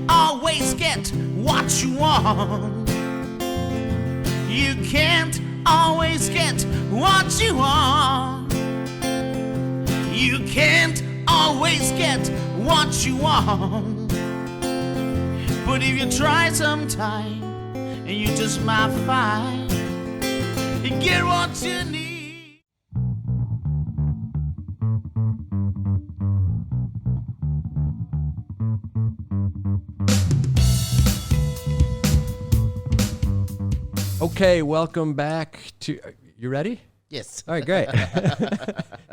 always get what you want. You can't always get what you want. You can't always get what you want. But if you try sometime, and you just might find you get what you need. Okay, welcome back to. You ready? Yes. All right, great.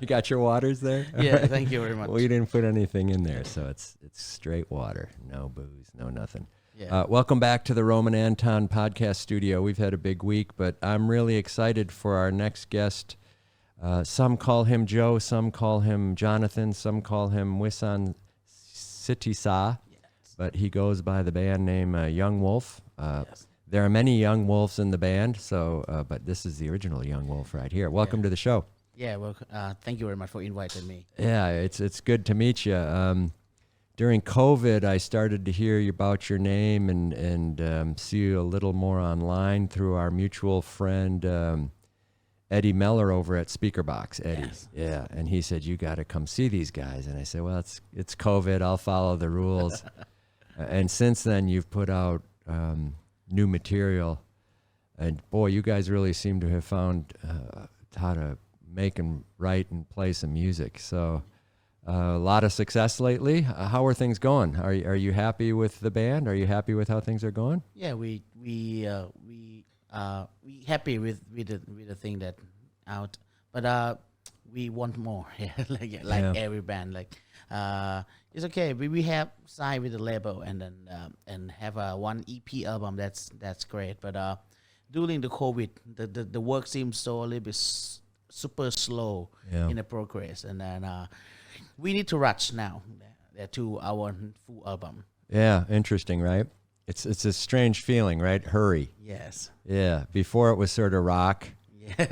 You got your waters there? Yeah, right. Thank you very much. Well, you didn't put anything in there, so it's straight water. No booze, no nothing. Yeah. Welcome back to the Roman Anton podcast studio. We've had a big week, but I'm really excited for our next guest. Some call him Joe, some call him Jonathan, some call him Wasan Sittisa, but he goes by the band name Young Wolf. Yes. There are many Young Wolves in the band, so but this is the original Young Wolf right here. Welcome to the show. Yeah, well, thank you very much for inviting me. Yeah, it's good to meet you. During COVID, I started to hear about your name and see you a little more online through our mutual friend Eddie Meller over at Speakerbox. Eddie, Yes. Yeah, and he said you got to come see these guys, and I said, well, it's COVID, I'll follow the rules. And since then, you've put out new material, and boy, you guys really seem to have found how to make and write and play some music. So a lot of success lately. How are things going? Are you happy with the band? Are you happy with how things are going? Yeah, we happy with the thing that out, but we want more. Yeah, like every band. It's okay. We have signed with the label and then and have one EP album. That's great. But during the COVID, the work seems so a little bit super slow in the progress, and then we need to rush now to our full album. Yeah, interesting, right? It's a strange feeling, right? Hurry. Yes. Yeah. Before it was sort of rock. Yeah.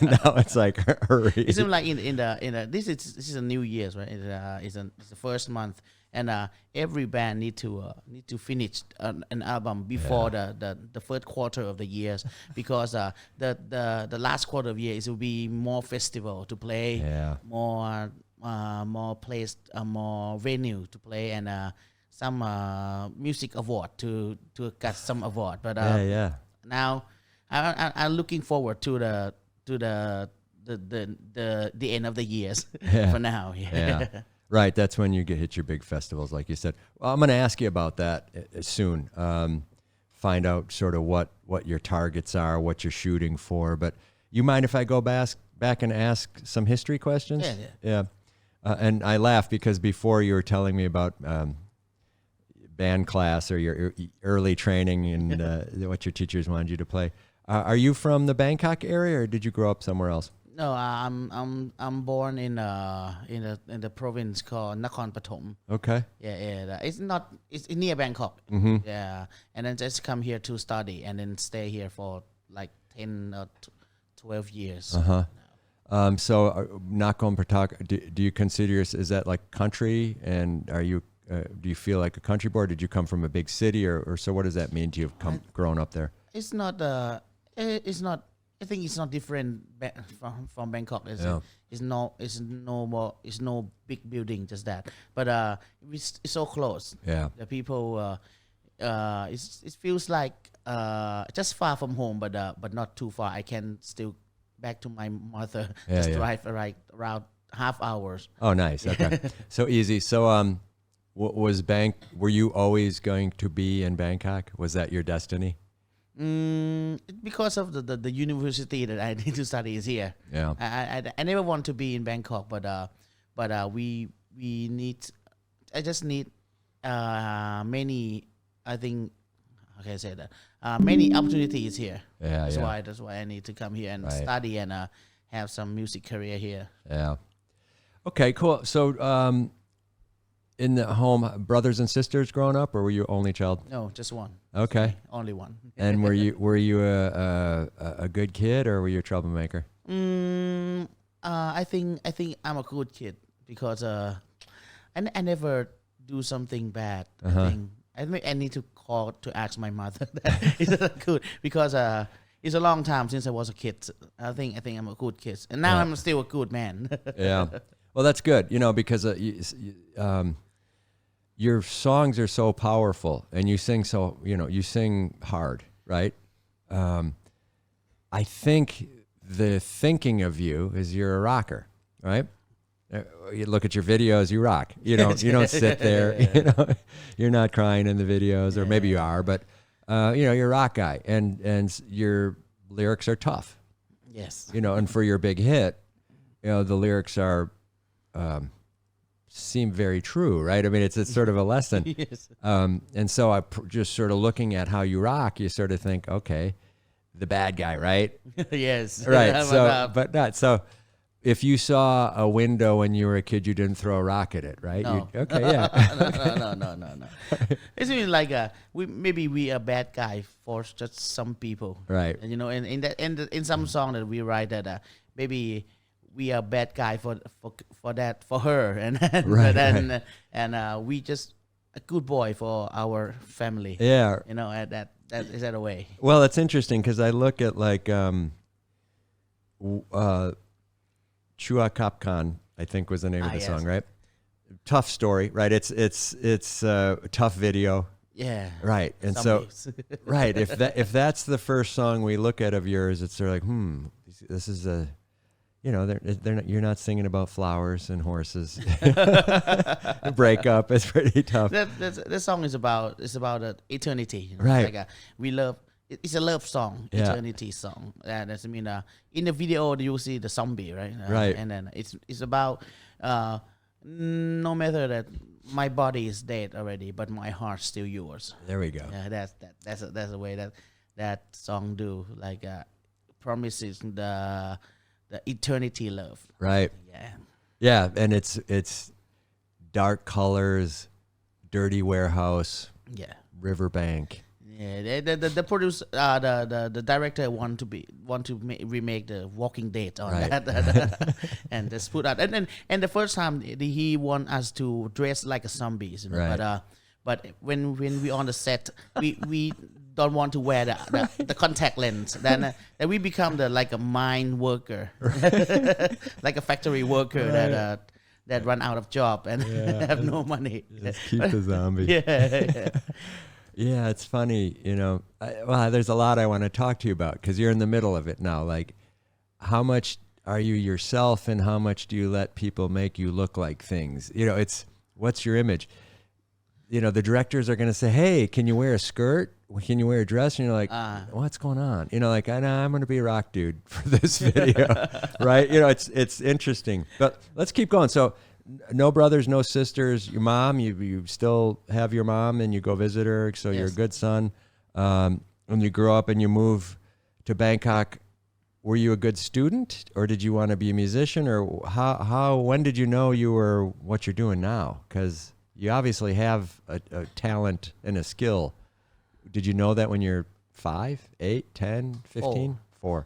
Now it's like hurry. It seems like in the this is a New Year's, right? It's the first month, and every band need to finish an album before the first quarter of the years, because the last quarter of the year it will be more festival to play, more place, more venue to play, and some music award to get some award. But now I'm looking forward to the end of the years for now. Yeah. Right. That's when you hit your big festivals, like you said. Well, I'm going to ask you about that soon. Find out sort of what your targets are, what you're shooting for. But you mind if I go back and ask some history questions? Yeah. And I laugh because before you were telling me about band class or your early training and what your teachers wanted you to play. Are you from the Bangkok area, or did you grow up somewhere else? No, I'm born in the province called Nakhon Pathom. Okay. Yeah. It's near Bangkok. Mm-hmm. Yeah, and then just come here to study and then stay here for like 10 or 12 years. So Nakhon Pathom, do you consider is that like country, and are you do you feel like a country boy? Did you come from a big city, or so? What does that mean to you? Grown up there? It's not. It's not. I think it's not different from Bangkok. It's no big building, just that. But it's so close. Yeah. The people. It feels like just far from home, but not too far. I can still back to my mother. Drive around half hours. Oh, nice. Okay. So easy. So were you always going to be in Bangkok? Was that your destiny? Because of the university that I need to study is here. Yeah. I never want to be in Bangkok, but we need. I just need many. I think. How can I say that? Many opportunities here. Yeah. That's why I need to come here and study and have some music career here. Yeah. Okay. Cool. So in the home, brothers and sisters growing up, or were you only child? No, just one. Okay. Only one. And were you a good kid, or were you a troublemaker? I think I'm a good kid because I never do something bad, Uh-huh. I need to call to ask my mother. Is that good? Because it's a long time since I was a kid. I think I'm a good kid, and now Yeah. I'm still a good man. Yeah. Well, that's good, because your songs are so powerful and you sing so, you sing hard, right? I think the thinking of you is you're a rocker, right? You look at your videos, you rock. You don't sit there, you're not crying in the videos, or maybe you are, but you're a rock guy, and your lyrics are tough, Yes. and for your big hit, the lyrics are seem very true, right? I mean, it's sort of a lesson. Yes. And so just sort of looking at how you rock, you sort of think, okay, the bad guy, right? Yes. Right. But not so. If you saw a window when you were a kid, you didn't throw a rock at it, right? No. Okay, yeah. No. It's really like we are bad guy for just some people, Right. And in some song that we write that maybe we are bad guy for her, and Right, and we just a good boy for our family. Yeah. And that is that a way. Well, it's interesting because I look at like Chua Kapkan, I think was the name of the Yes. song, right? Tough story, right? It's a tough video. Yeah. Right. And Zombies. right. If that's the first song we look at of yours, it's sort of like, this is a, they're not, you're not singing about flowers and horses. Breakup is pretty tough. That song is about eternity. Right. Like we love. It's a love song, Yeah. eternity song. That's in the video you see the zombie, right? Right. And then it's about no matter that my body is dead already, but my heart's still yours. There we go. Yeah, that's the way that song do, like promises the eternity love. Right. Yeah. Yeah. And it's dark colors, dirty warehouse, Yeah. riverbank. Yeah, the producer, the director want to remake the Walking Dead on Right. that, and just put out, and the first time he want us to dress like a zombies, Right. but when we on the set, we don't want to wear the contact lens, then we become like a mine worker, like a factory worker that run out of job and have no money. Just keep the zombie. Yeah. Yeah, it's funny, there's a lot I want to talk to you about because you're in the middle of it now. Like, how much are you yourself and how much do you let people make you look like things? What's your image? The directors are going to say, hey, can you wear a skirt? Can you wear a dress? And you're like, what's going on? I'm going to be a rock dude for this video, right? It's interesting, but let's keep going. So, no brothers, no sisters. Your mom, you still have your mom, and you go visit her. So you're a Yes. good son. When you grow up and you move to Bangkok, were you a good student, or did you want to be a musician, or how? When did you know you were what you're doing now? Because you obviously have a talent and a skill. Did you know that when you're 5, 8, 10, 15? 4.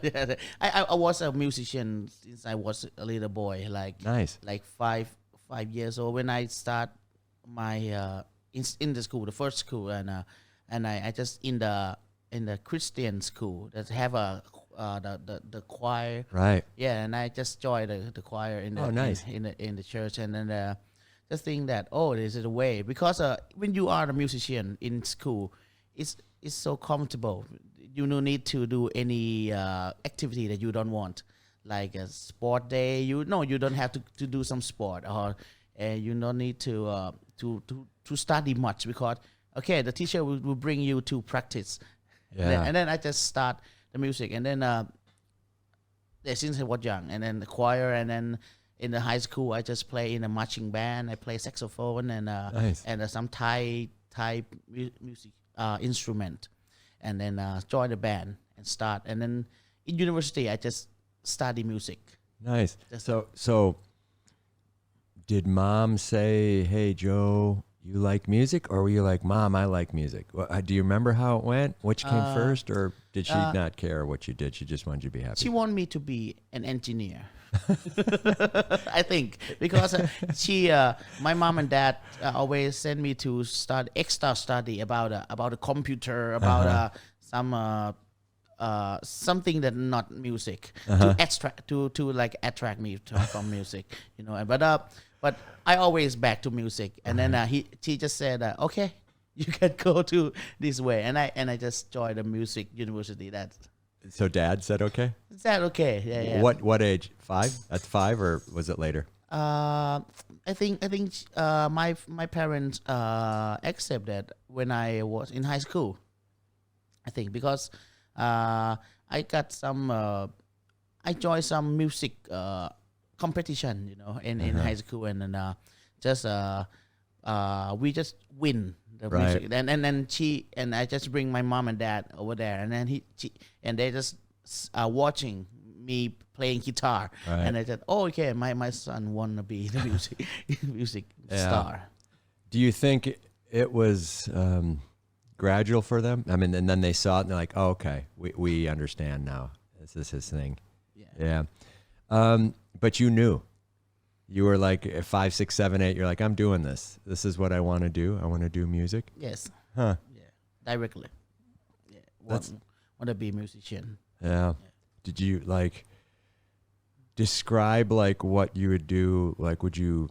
Yeah, I was a musician since I was a little boy, Nice. like 5 years old when I start my in the school, the first school, and I just in the Christian school that have the choir. Right. Yeah, and I just joined the choir in the nice. in the church, and then just think that this is a way, because when you are a musician in school, it's so comfortable. You don't need to do any activity that you don't want, like a sport day. You don't have to do some sport, or you don't need to study much, because the teacher will bring you to practice. Yeah. And then I just start the music, and then since I was young, and then the choir, and then in the high school I just play in a marching band. I play saxophone and Nice. and some Thai music instrument, and then join the band and start. And then in university I just study music. Nice. Just- So did mom say, hey, Joe, you like music? Or were you like, Mom, I like music? Do you remember how it went? Which came first? Or did she not care what you did? She just wanted you to be happy? She wanted me to be an engineer. I think because my mom and dad always send me to study extra study about a computer, about something that not music to attract me from music, but I always back to music, and then she just said, okay, you can go to this way, and I just joined the music university. So dad said okay. Is that okay? Yeah. What age? 5? At 5, or was it later? I think my parents accepted when I was in high school. I think because I got some I joined some music competition, in high school, and then just we just win the Right. music, and then I just bring my mom and dad over there, and then and they just watching me playing guitar, Right. and I said, oh, okay, my son wanna be the music Yeah. star. Do you think it was gradual for them? I mean, and then they saw it and they're like, oh, okay, we understand now. This is his thing. Yeah. But you knew. You were like at 5, 6, 7, 8. You're like, I'm doing this. This is what I want to do. I want to do music. Yes. Huh. Yeah. Directly. Yeah. Want to be a musician. Yeah. Did you describe what you would do? Like, would you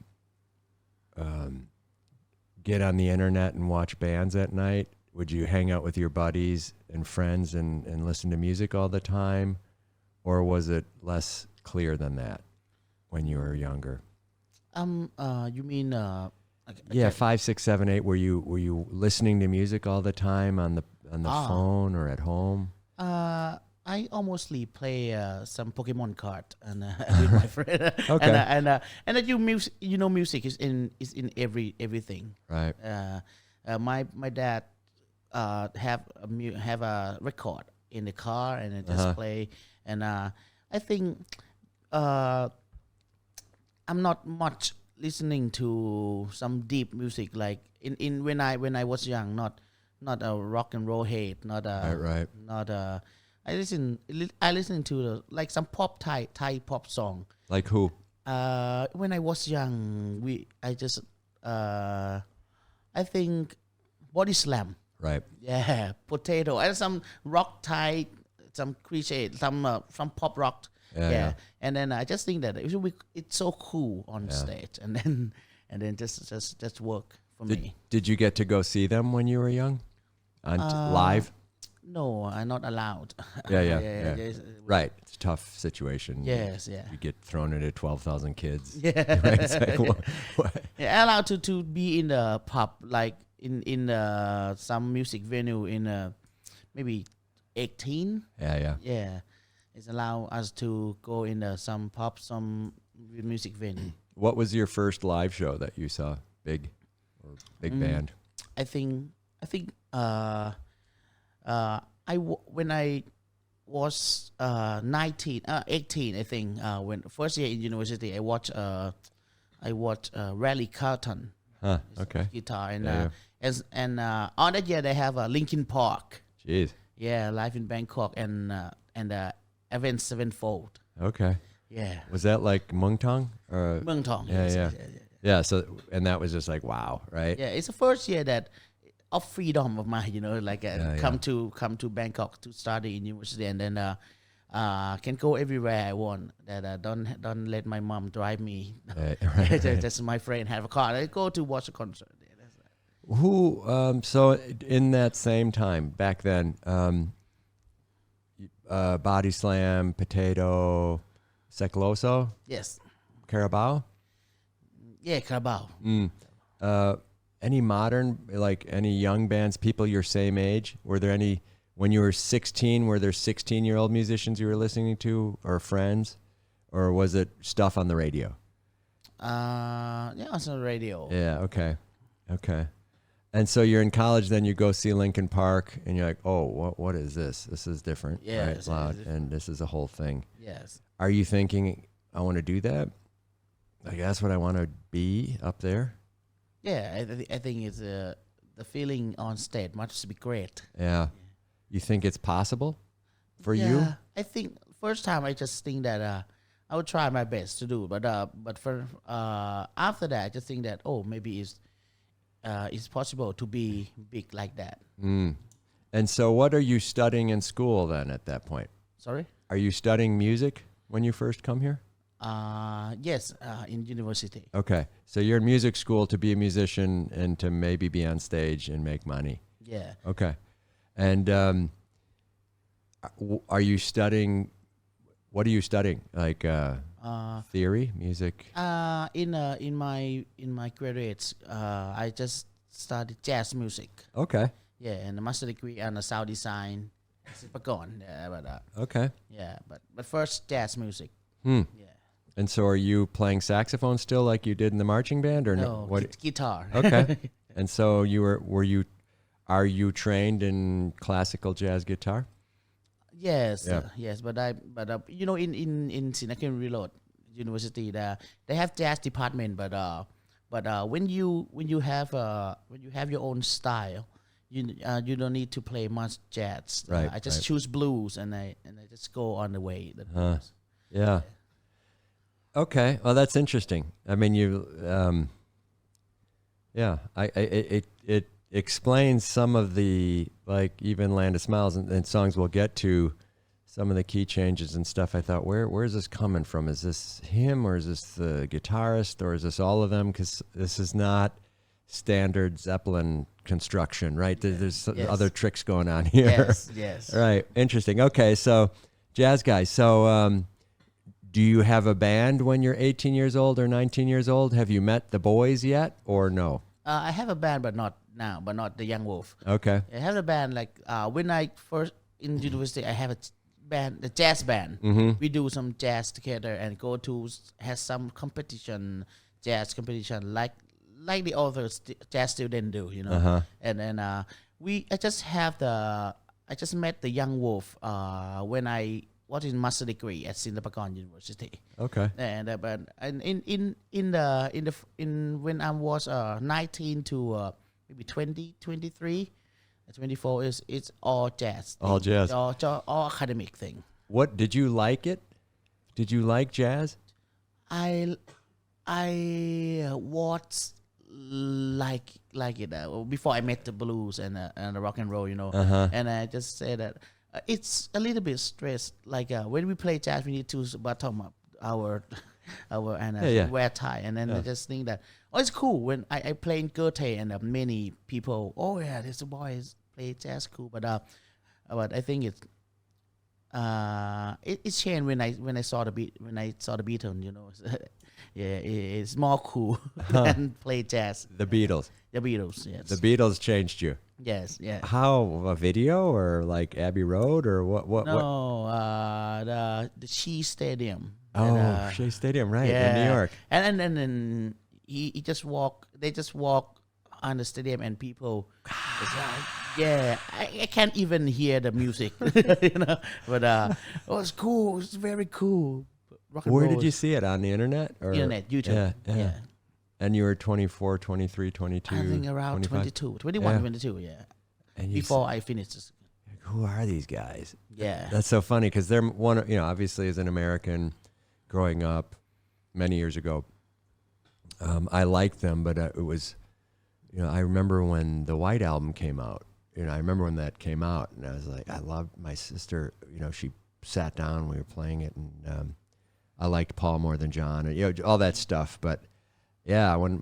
get on the internet and watch bands at night? Would you hang out with your buddies and friends and listen to music all the time? Or was it less clear than that when you were younger? You mean Yeah, 5, 6, 7, 8. Were you listening to music all the time on the phone or at home? I almostly play some Pokemon card and with my friend. Okay. And that music is in everything. Right. My dad have a record in the car, and I just play. And I think I'm not much listening to some deep music like in when I was young. Not a rock and roll head. Not a Right. Not a. I listen to some Thai pop song. Like who? When I was young, I think Body Slam. Right. Yeah, Potato, and some rock Thai, some cliche, some pop rock. Yeah. And then I just think that it's so cool on stage, and then just work for me. Did you get to go see them when you were young? Live? No, I'm not allowed. Yeah. Yes. Right. It's a tough situation. Yes, yeah. You get thrown into 12,000 kids. Yeah. Right? It's like, what? Yeah, allowed to be in the pub, like in some music venue in maybe 18. Yeah. Yeah, it's allow us to go in some pub, some music venue. What was your first live show that you saw? Big band? I think when I was 18, I think when first year in university, I watched Raleigh Carlton. Huh. Okay. Guitar, and Yeah. on that year they have Linkin Park. Jeez. Yeah, live in Bangkok, and Avenged Sevenfold. Okay. Yeah, Was that like Mungtong? Muang Thong. Yeah, Yes, yeah. yes. Yeah. So, and that was just like, wow. Right. Yeah, it's the first year that of freedom of mine, come yeah. to Bangkok to study in university, and then can go everywhere I want. That don't let my mom drive me. Right. Just my friend have a car. I go to watch a concert. Yeah, that's right. Who? So in that same time back then, Body Slam, Potato, Secloso, Yes. Carabao. Yeah, Carabao. Any modern, like any young bands, people your same age? Were there any when you were 16? Were there 16-year-old musicians you were listening to, or friends, or was it stuff on the radio? Yeah, on the radio. Yeah. Okay. And so you're in college, then you go see Linkin Park, and you're like, oh, what is this? This is different, Yeah, right? it's Loud, different. and this is a whole thing. Yes. Are you thinking, I want to do that? Like, that's what I want to be up there? Yeah, I think it's the feeling on stage must be great. Yeah. You think it's possible for Yeah, you? I think first time I just think that I would try my best to do. But for after that, I just think that maybe it's possible to be big like that. And so, what are you studying in school then? At that point, Sorry. are you studying music when you first come here? Yes, in university. Okay, so you're in music school to be a musician and to maybe be on stage and make money. Yeah. Okay, and are you studying? What are you studying? Like theory, music? In my graduates, I just studied jazz music. Okay. Yeah, and a master degree and a sound design. Sipagon. Yeah, Okay. but first jazz music. Yeah. And so, are you playing saxophone still, like you did in the marching band, or no? What? Guitar. Okay. And so, are you trained in classical jazz guitar? Yes, Yeah. yes, but in Sinakin Reload University, they have jazz department, but when you have your own style, you don't need to play much jazz. Right. I just choose blues and I just go on the way. Yeah. Okay. Well, that's interesting. I mean, it explains some of the, like, even Land of Smiles and songs we'll get to, some of the key changes and stuff. I thought, where is this coming from? Is this him, or is this the guitarist, or is this all of them? Because this is not standard Zeppelin construction, right? There's other tricks going on here. Yes. Right. Interesting. Okay. So, jazz guys. So, do you have a band when you're 18 years old or 19 years old? Have you met the boys yet, or no? I have a band, but not now, but not the Young Wolf. Okay. I have a band like when I first in university, I have a band, the jazz band. We do some jazz together and go to has some jazz competition, like the other jazz students do, And then I just met the Young Wolf when I was in master degree at Sindapakon University. Okay. And when I was 19 to maybe 20, 23, 24 it's all jazz. All jazz. All academic thing. What did you like it? Did you like jazz? I was like it before I met the blues and the rock and roll, And I just say that it's a little bit stressed. Like when we play jazz, we need to button up our wear tie, and then I just think that it's cool when I play in Goethe and many people. Oh yeah, this boy play jazz cool, but I think it's changed when I saw the Beatles. It's more cool than play jazz. The Beatles. The Beatles, yes. The Beatles changed you. Yes, yeah. How, a video or like Abbey Road or what? No, the Shea Stadium. Oh, Shea Stadium, right, in New York. And then he just walk. They just walk on the stadium, and people. I can't even hear the music, But it's cool. It's very cool. Rock and Where roll. did you see it, on the internet? Or? Internet, YouTube. Yeah. And you were 24, 23, 22, I think around 25? 22, 21, 22, yeah. And before I finished this. Who are these guys? Yeah. That's so funny because they're obviously as an American growing up many years ago, I liked them, but it was, I remember when the White Album came out, I remember when that came out, and I was like, I loved my sister, she sat down, we were playing it, and I liked Paul more than John, and all that stuff, but yeah, when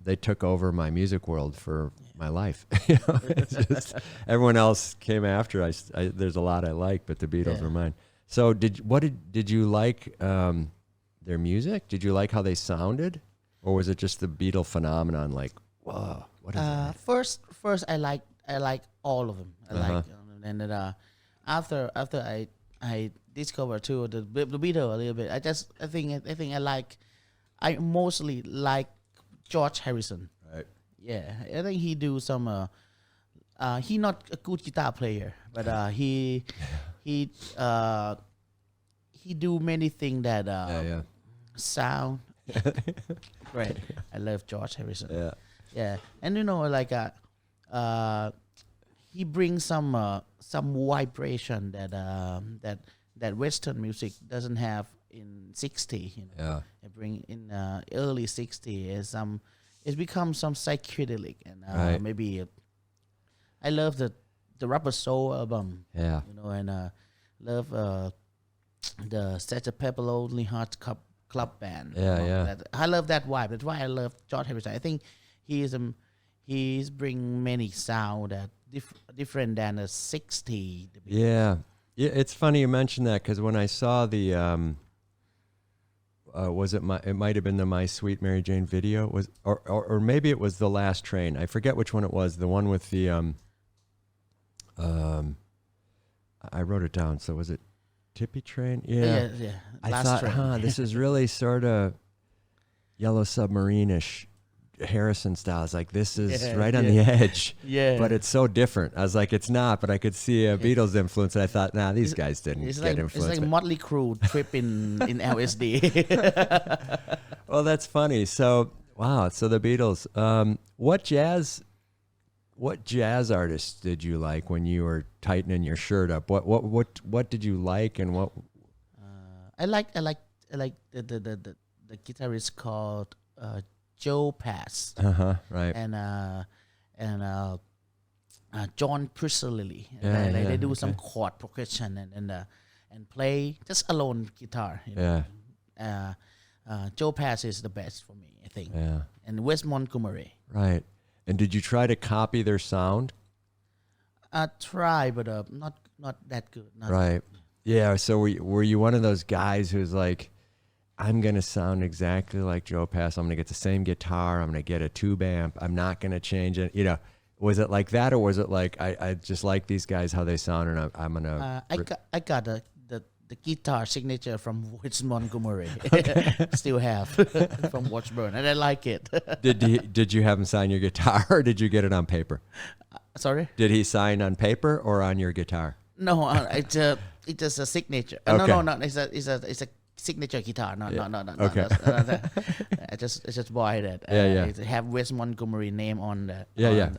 they took over my music world for my life. It's just, everyone else came after. There's a lot I like, but the Beatles were mine. So did you like their music? Did you like how they sounded, or was it just the Beatle phenomenon? Like, whoa, what is that? First I like all of them. I like, and then after I discovered too the Beatles a little bit. I mostly like George Harrison. Right. Yeah, I think he do some. He not a good guitar player, but he do many things that sound great. I love George Harrison. Yeah, and he brings some vibration that Western music doesn't have in 60. You know, Yeah. I bring in early 60 is it's become some psychedelic and Right. maybe I love the Rubber Soul album. Yeah. You know, and love the Sgt. Pepper Lonely Hearts Club Band. Yeah, yeah. I love that vibe. That's why I love George Harrison. I think he's bring many sound that different than the 60. Yeah. Yeah, it's funny you mentioned that because when I saw the it might have been the My Sweet Mary Jane video or maybe it was The Last Train. I forget which one it was. The one with the I wrote it down. So was it Tippy Train? Yeah. Yeah. I Last thought, Train. this is really sort of Yellow Submarine-ish Harrison style. It's like, this is right on the edge. Yeah. But it's so different. I was like, it's not, but I could see a Beatles influence. And I thought, nah, these guys didn't get influenced. It's like Motley Crue trip in LSD. Well, that's funny. So, wow. So the Beatles. What jazz artists did you like when you were tightening your shirt up? What did you like, and what? I like the guitarist called Joe Pass Right. and John Priscilli. Yeah, They do okay. some chord progression and play just alone guitar. You know? Yeah. Joe Pass is the best for me, I think. Yeah. And Wes Montgomery. Right. And did you try to copy their sound? I try, but not that good. Right. Yeah. So were you one of those guys who's like, I'm going to sound exactly like Joe Pass. I'm going to get the same guitar. I'm going to get a tube amp. I'm not going to change it. You know, was it like that, or was it like, I just like these guys, how they sound, and I'm going to... I got the guitar signature from Wes Montgomery. Still have from Watchburn, and I like it. Did you have him sign your guitar, or did you get it on paper? Sorry? Did he sign on paper or on your guitar? No, it's just a signature. Okay. No. It's a signature guitar. No. Okay. I just buy that. Yeah. It have Wes Montgomery name on the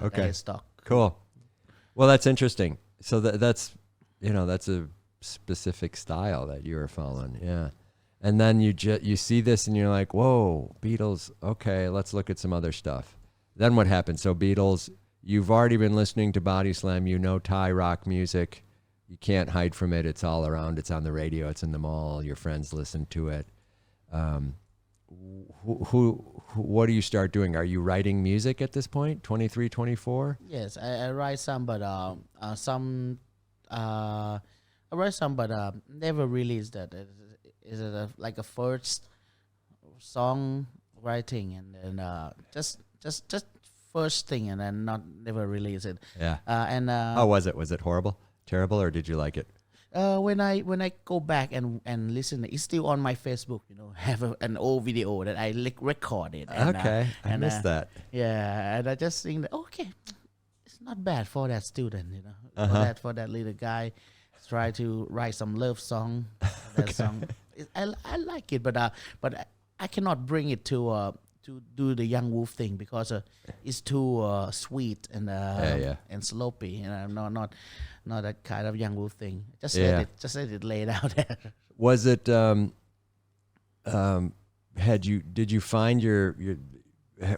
Okay. stock. Cool. Well, that's interesting. So that's that's a specific style that you were following. Yeah. And then you see this and you're like, whoa, Beatles. Okay, let's look at some other stuff. Then what happened? So Beatles, you've already been listening to Body Slam. You know Thai rock music. You can't hide from it. It's all around. It's on the radio. It's in the mall. Your friends listen to it. What do you start doing? Are you writing music at this point? 23, 24? Yes, I write some, but I write some, but never released that. Is it like a first song writing, and then just first thing, and then never release it. Yeah. How was it? Was it horrible, terrible, or did you like it? When I go back and listen, it's still on my Facebook. Have an old video that I recorded. And, okay, I missed that. Yeah, and I just think that it's not bad for that student. For that little guy, try to write some love song. That song, I like it, but I cannot bring it to do the Young Wolf thing because it's too sweet and and sloppy. I'm not that kind of Young Wolf thing. Just let it laid out there. Was it? Did you find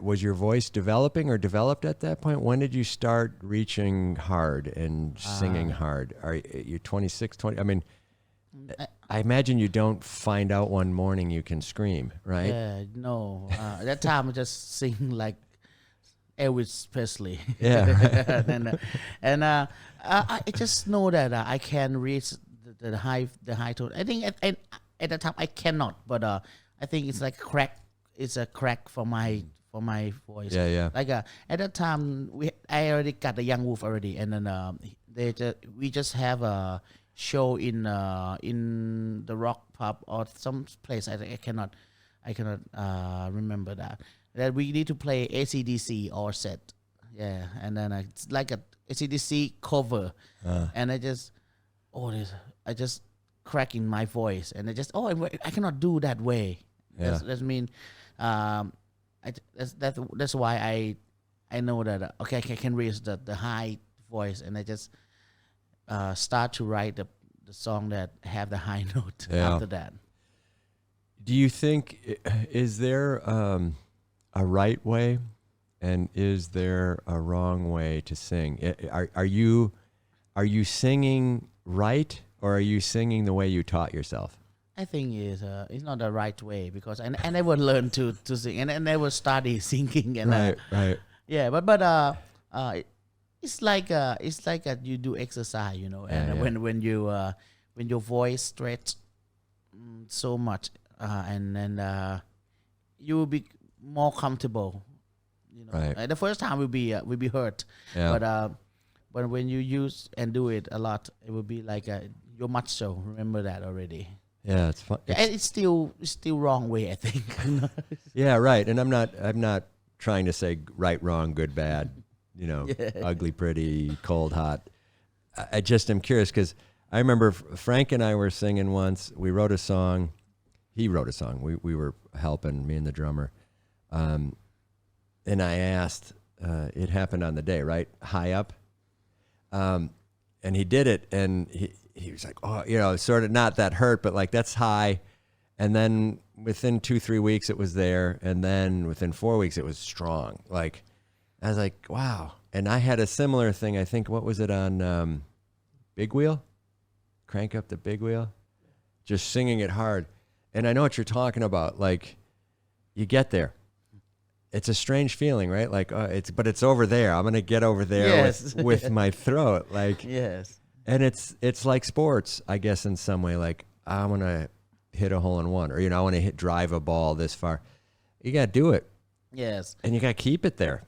was your voice developing or developed at that point? When did you start reaching hard and singing hard? Are you 26, 20? I mean, I imagine you don't find out one morning you can scream, right? Yeah, no. That time I just sing like Elvis Presley. Yeah. I just know that I can reach the high tone. I think at the time I cannot, but I think it's like a crack. It's a crack for my voice. Yeah. Like at that time I already got the Young Wolf already, and then we just have a show in the rock pub or some place. I cannot remember that we need to play AC/DC or set. Yeah, and then it's like a AC/DC cover, and I just crack in my voice, and I cannot do that way. Yeah. That's mean, that's why I know that I can raise the high voice, and I just start to write the song that have the high note after that. Do you think is there a right way, and is there a wrong way to sing? Are you singing right, or are you singing the way you taught yourself? I think it's not the right way because I never learned to sing and I never study singing and Right. yeah, it's like you do exercise, you know, and Yeah. when your voice stretch so much and then you will be more comfortable, you know. Right. The first time will be hurt, Yeah. but when you use and do it a lot, it will be like you're much so. Remember that already. Yeah, it's fun. And it's still wrong way, I think. Yeah, right. And I'm not trying to say right, wrong, good, bad, you know, Yeah. ugly, pretty, cold, hot. I just am curious because I remember Frank and I were singing once. We wrote a song. He wrote a song. We were helping, me and the drummer. And I asked, it happened on the day, right? High up. And he did it, and he was like, oh, you know, sort of not that hurt, but like that's high. And then within 2-3 weeks it was there, and then within 4 weeks it was strong. Like I was like, wow. And I had a similar thing. I think what was it on Big Wheel? Crank Up the Big Wheel, just singing it hard. And I know what you're talking about. Like you get there. It's a strange feeling, right? Like but it's over there. I'm gonna get over there Yes. with my throat. Like Yes. and it's like sports, I guess, in some way. Like I want to hit a hole in one, or you know, I want to drive a ball this far. You got to do it, Yes. and you got to keep it there.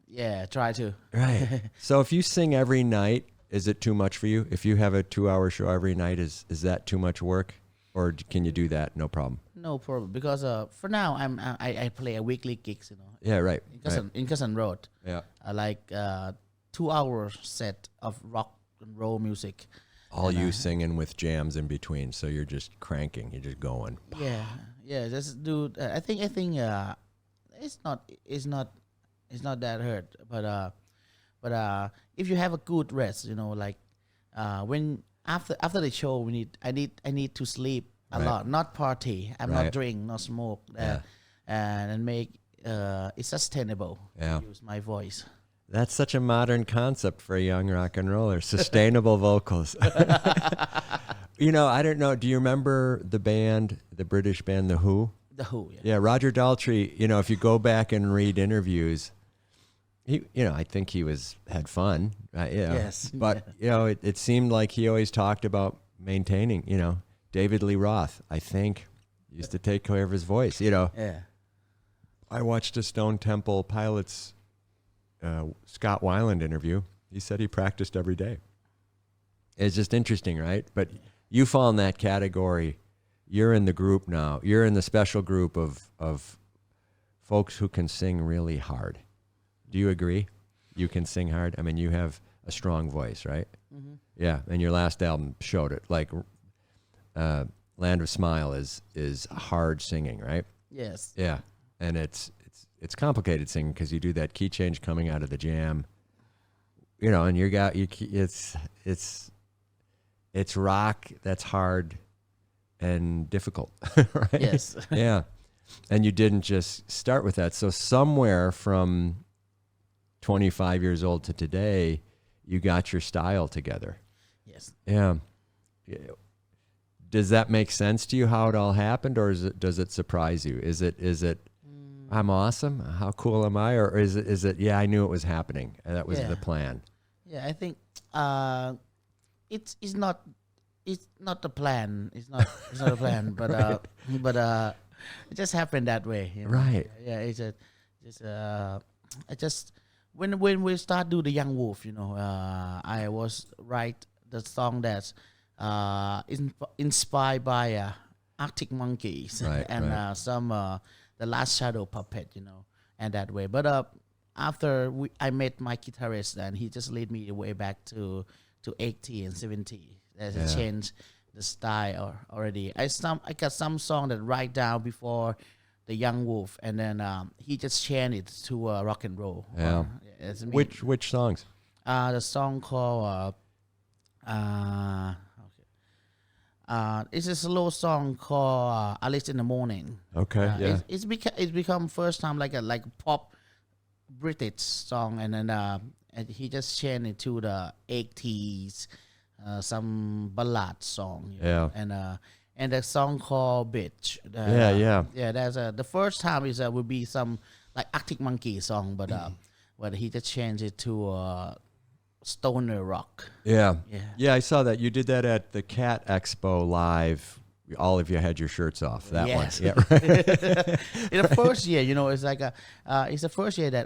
Yeah. Try to. Right. So if you sing every night, is it too much for you? If you have a 2-hour show every night, is that too much work, or can you do that no problem? No problem because for now I play a weekly gigs, you know. Yeah. Right. In Cousin Road. Yeah. I like 2 hour set of rock and roll music. All And, you singing with jams in between, so you're just cranking, you're just going. Yeah. Just do. I think it's not that hurt, but if you have a good rest, you know, like when after the show, I need to sleep a Right. lot, not party. I'm Right. not drink, not smoke, Yeah. and make it sustainable. Yeah. Use my voice. That's such a modern concept for a young rock and roller. Sustainable vocals. You know, I don't know. Do you remember the band, the British band, The Who? The Who, yeah. Yeah, Roger Daltrey. You know, if you go back and read interviews, I think he had fun. Yes. But it seemed like he always talked about maintaining. You know, David Lee Roth, I think, used to take care of his voice. You know, Yeah. I watched a Stone Temple Pilots Scott Weiland interview. He said he practiced every day. It's just interesting, right? But you fall in that category. You're in the group now. You're in the special group of folks who can sing really hard. Do you agree? You can sing hard? I mean, you have a strong voice, right? Mm-hmm. Yeah, and your last album showed it. Like Land of Smile is hard singing, right? Yes. Yeah, and it's complicated singing because you do that key change coming out of the jam, you know, and it's rock that's hard and difficult, right? Yes. Yeah, and you didn't just start with that. So somewhere from 25 years old to today, you got your style together. Yes. Yeah. Does that make sense to you how it all happened, or does it surprise you? Is it I'm awesome, how cool am I, or is it yeah, I knew it was happening and that was Yeah. the plan? Yeah, I think it's not the plan. It's not a plan, but it just happened that way. You know? Right. Yeah. I just when we start do the Young Wolf, you know, I was write the song that's inspired by Arctic Monkeys Right, and right. some the Last Shadow Puppet, you know, and that way. But after I met my guitarist, and he just led me way back to 80 and 70. There's Yeah. a change the style already. I got some song that write down before the Young Wolf, and then he just changed it to rock and roll. Yeah. It's me. Which songs? The song called It's a slow song called Alice in the Morning. Okay, yeah. It's become first time like a pop British song, and then and he just changed it to the 80s, some ballad song. Yeah. And the song called Bitch. Yeah. That's the first time is would be some like Arctic Monkey song, but he just changed it to stoner rock. Yeah. Yeah. Yeah, I saw that. You did that at the Cat Expo live. All of you had your shirts off. That Yes. one. Yeah, right. In the first year, it's like it's the first year that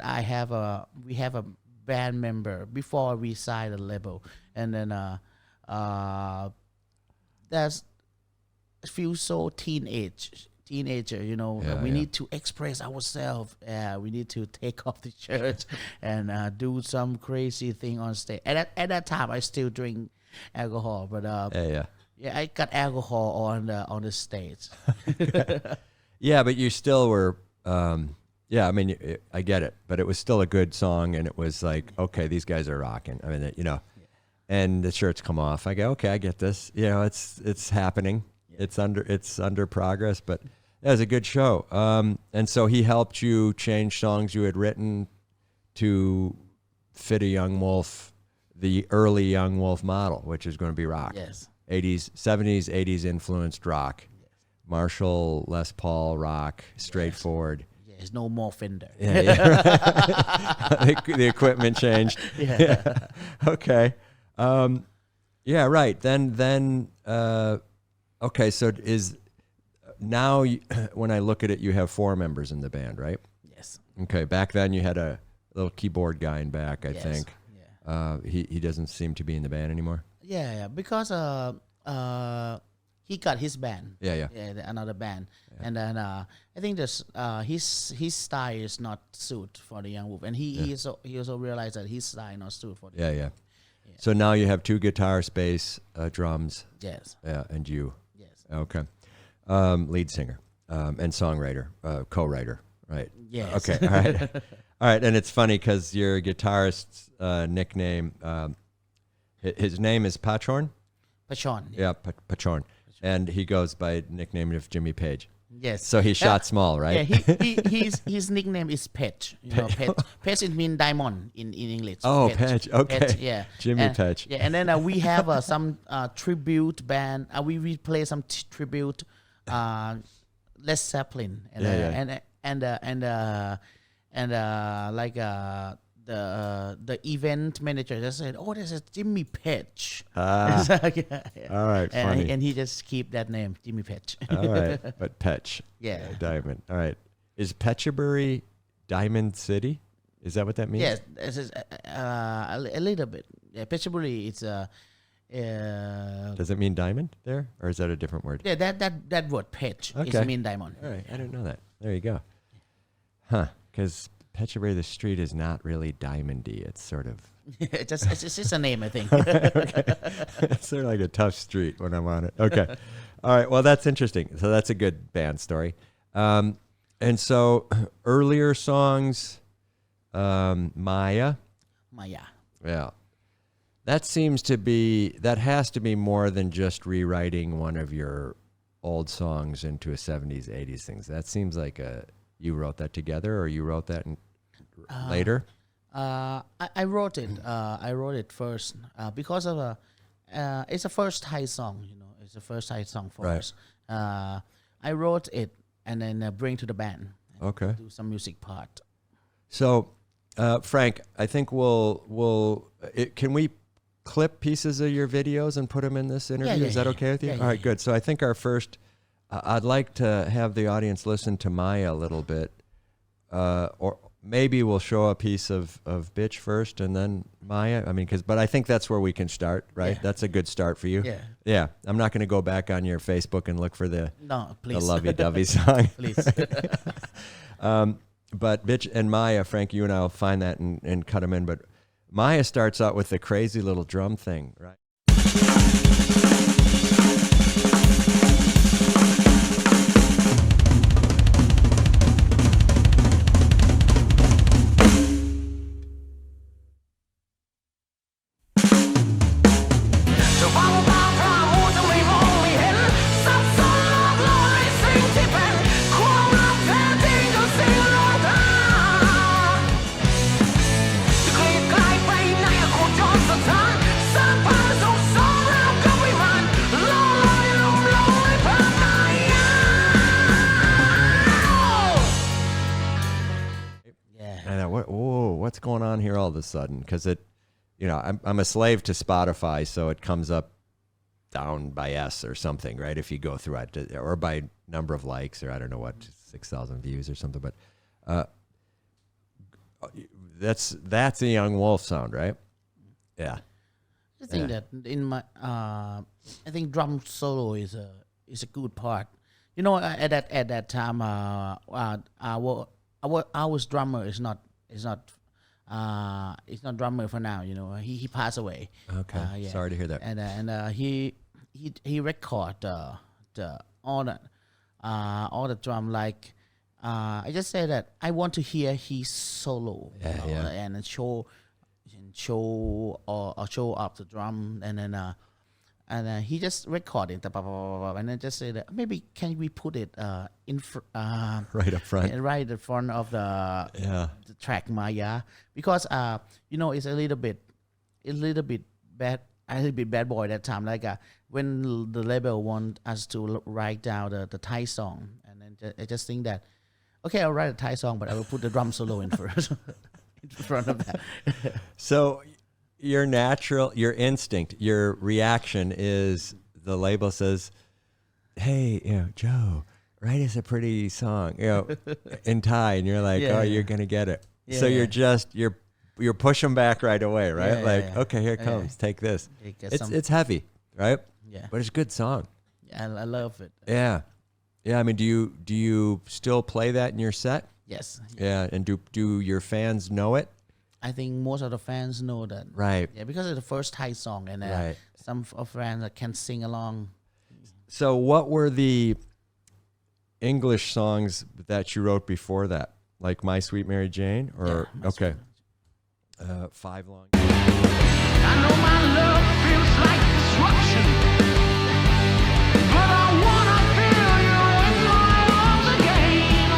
we have a band member before we signed the label, and then that's feel so teenager, we need to express ourselves. We need to take off the shirt and do some crazy thing on stage. At that time, I still drink alcohol, but yeah, I got alcohol on the stage. Yeah, but you still were. Yeah, I mean, I get it, but it was still a good song, and it was like, okay, these guys are rocking. I mean, and the shirts come off. I go, okay, I get this. It's happening. Yeah. It's under progress, but it was a good show. And so he helped you change songs you had written to fit a Young Wolf, the early Young Wolf model, which is going to be rock. Yes. 70s, 80s influenced rock. Yes. Marshall, Les Paul rock, straightforward. There's no more Fender. Yeah. The equipment changed. Yeah. Okay. Yeah. Right. Then. Okay. So now when I look at it, you have 4 members in the band, right? Yes. Okay. Back then you had a little keyboard guy in back, I Yes. think. Yeah. He doesn't seem to be in the band anymore. Yeah. Because he got his band. Yeah. Another band, and then I think this his style is not suit for the Young Wolf, and he also realized that his style not suit for the Yeah. So now you have 2 guitars, bass, drums. Yes. Yeah, and you. Yes. Okay. Lead singer and songwriter, co-writer, right? Yes. Okay. All right. All right. And it's funny because your guitarist's nickname, his name is Pachorn. Pachorn. Yeah, Pachorn. And he goes by nickname of Jimmy Page. Yes. So he shot small, right? Yeah, his nickname is Page. Page. Page it means diamond in English. Oh, Page. Okay. Page, yeah. Jimmy Page. Yeah, and then we have some tribute band. We play some tribute, Led Zeppelin, and like the event manager just said, "Oh, this is Jimmy Page." All right, funny. And he just keep that name, Jimmy Page. All right, but Petch. Yeah. Diamond. All right. Is Petchabury Diamond City? Is that what that means? Yes, this is a little bit. Yeah, Petchabury, it's Does it mean diamond there, or is that a different word? Yeah, that word Page is mean diamond. All right, I didn't know that. There you go. Huh? Because Petchabury, the street is not really diamondy. It's sort of. it's just a name, I think. It's sort of like a tough street when I'm on it. Okay. All right. Well, that's interesting. So that's a good band story. And so earlier songs, Maya. Yeah. That has to be more than just rewriting one of your old songs into a 70s, 80s things. That seems like you wrote that together, or you wrote that later? I wrote it. I wrote it first because of it's a first Thai song. It's a first Thai song for us. I wrote it and then bring to the band. Okay. Do some music part. So, Frank, I think can we clip pieces of your videos and put them in this interview? Is that okay with you? All right, good. So I think our first, I'd like to have the audience listen to Maya a little bit, or maybe we'll show a piece of Bitch first and then Maya. I mean, but I think that's where we can start, right? Yeah. That's a good start for you. Yeah. Yeah. I'm not going to go back on your Facebook and look for the lovey-dovey song. Please. But Bitch and Maya, Frank, you and I will find that and cut them in. But Maya starts out with the crazy little drum thing, right? all of a sudden? Because I'm a slave to Spotify, so it comes up down by S or something, right? If you go through it, or by number of likes, or I don't know what, 6,000 views or something. But that's a Young Wolf sound, right? Yeah. I think that in my, I think drum solo is a good part. At that time, our drummer is not drummer for now. He passed away. Okay, yeah. Sorry to hear that. And he record all the drum, like I just say that I want to hear his solo, and show up the drum, and then he just recorded and then just say that maybe can we put it right up front, right in front of the track Maya, because it's a little bit bad. A little bit bad boy that time, like when the label want us to write down the Thai song, and then I just think that, okay, I'll write a Thai song, but I will put the drum solo in first, in front of that. So your instinct, your reaction is the label says, "Hey, Joe, write us a pretty song, in Thai," and you're like, "Oh, you're gonna get it." So you're pushing back right away, right? Okay, here it comes. Take this. It's heavy, right? Yeah. But it's a good song. Yeah, I love it. Yeah. I mean, do you still play that in your set? Yes. Yeah, and do your fans know it? I think most of the fans know that. Right. Yeah, because it's the first Thai song, and some of fans can sing along. So, what were the English songs that you wrote before that? Like My Sweet Mary Jane, or okay. 5 Long. I know my love feels like destruction, but I wanna feel you in my arms again.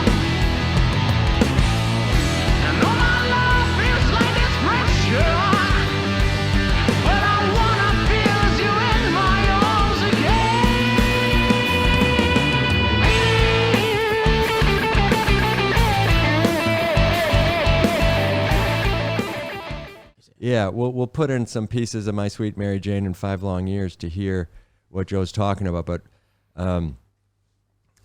I know my love feels like desperation, but I wanna feel you in my arms Yeah, we'll put in some pieces of My Sweet Mary Jane in 5 Long Years to hear what Joe's talking about. But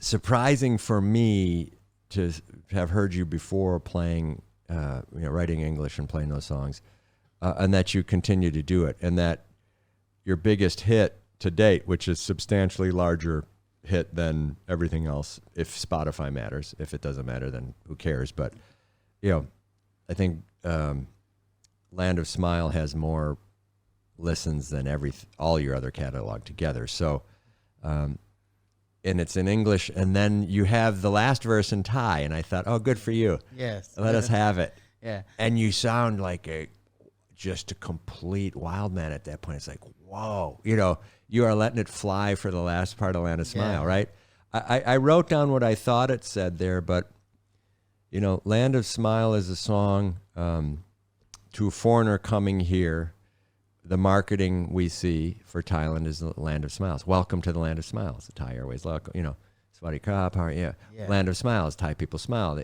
surprising for me to have heard you before playing, writing English and playing those songs, and that you continue to do it, and that your biggest hit to date, which is substantially larger hit than everything else, if Spotify matters. If it doesn't matter, then who cares? But I think Land of Smile has more listens than all your other catalog together. So, and it's in English, and then you have the last verse in Thai, and I thought, oh, good for you. Yes. Let us have it. Yeah. And you sound like just a complete wild man at that point. It's like, whoa, you are letting it fly for the last part of Land of Smile, right? I wrote down what I thought it said there, but Land of Smile is a song to a foreigner coming here. The marketing we see for Thailand is the Land of Smiles. Welcome to the Land of Smiles. The Thai Airways, Swadee Krap, Land of Smiles. Thai people smile.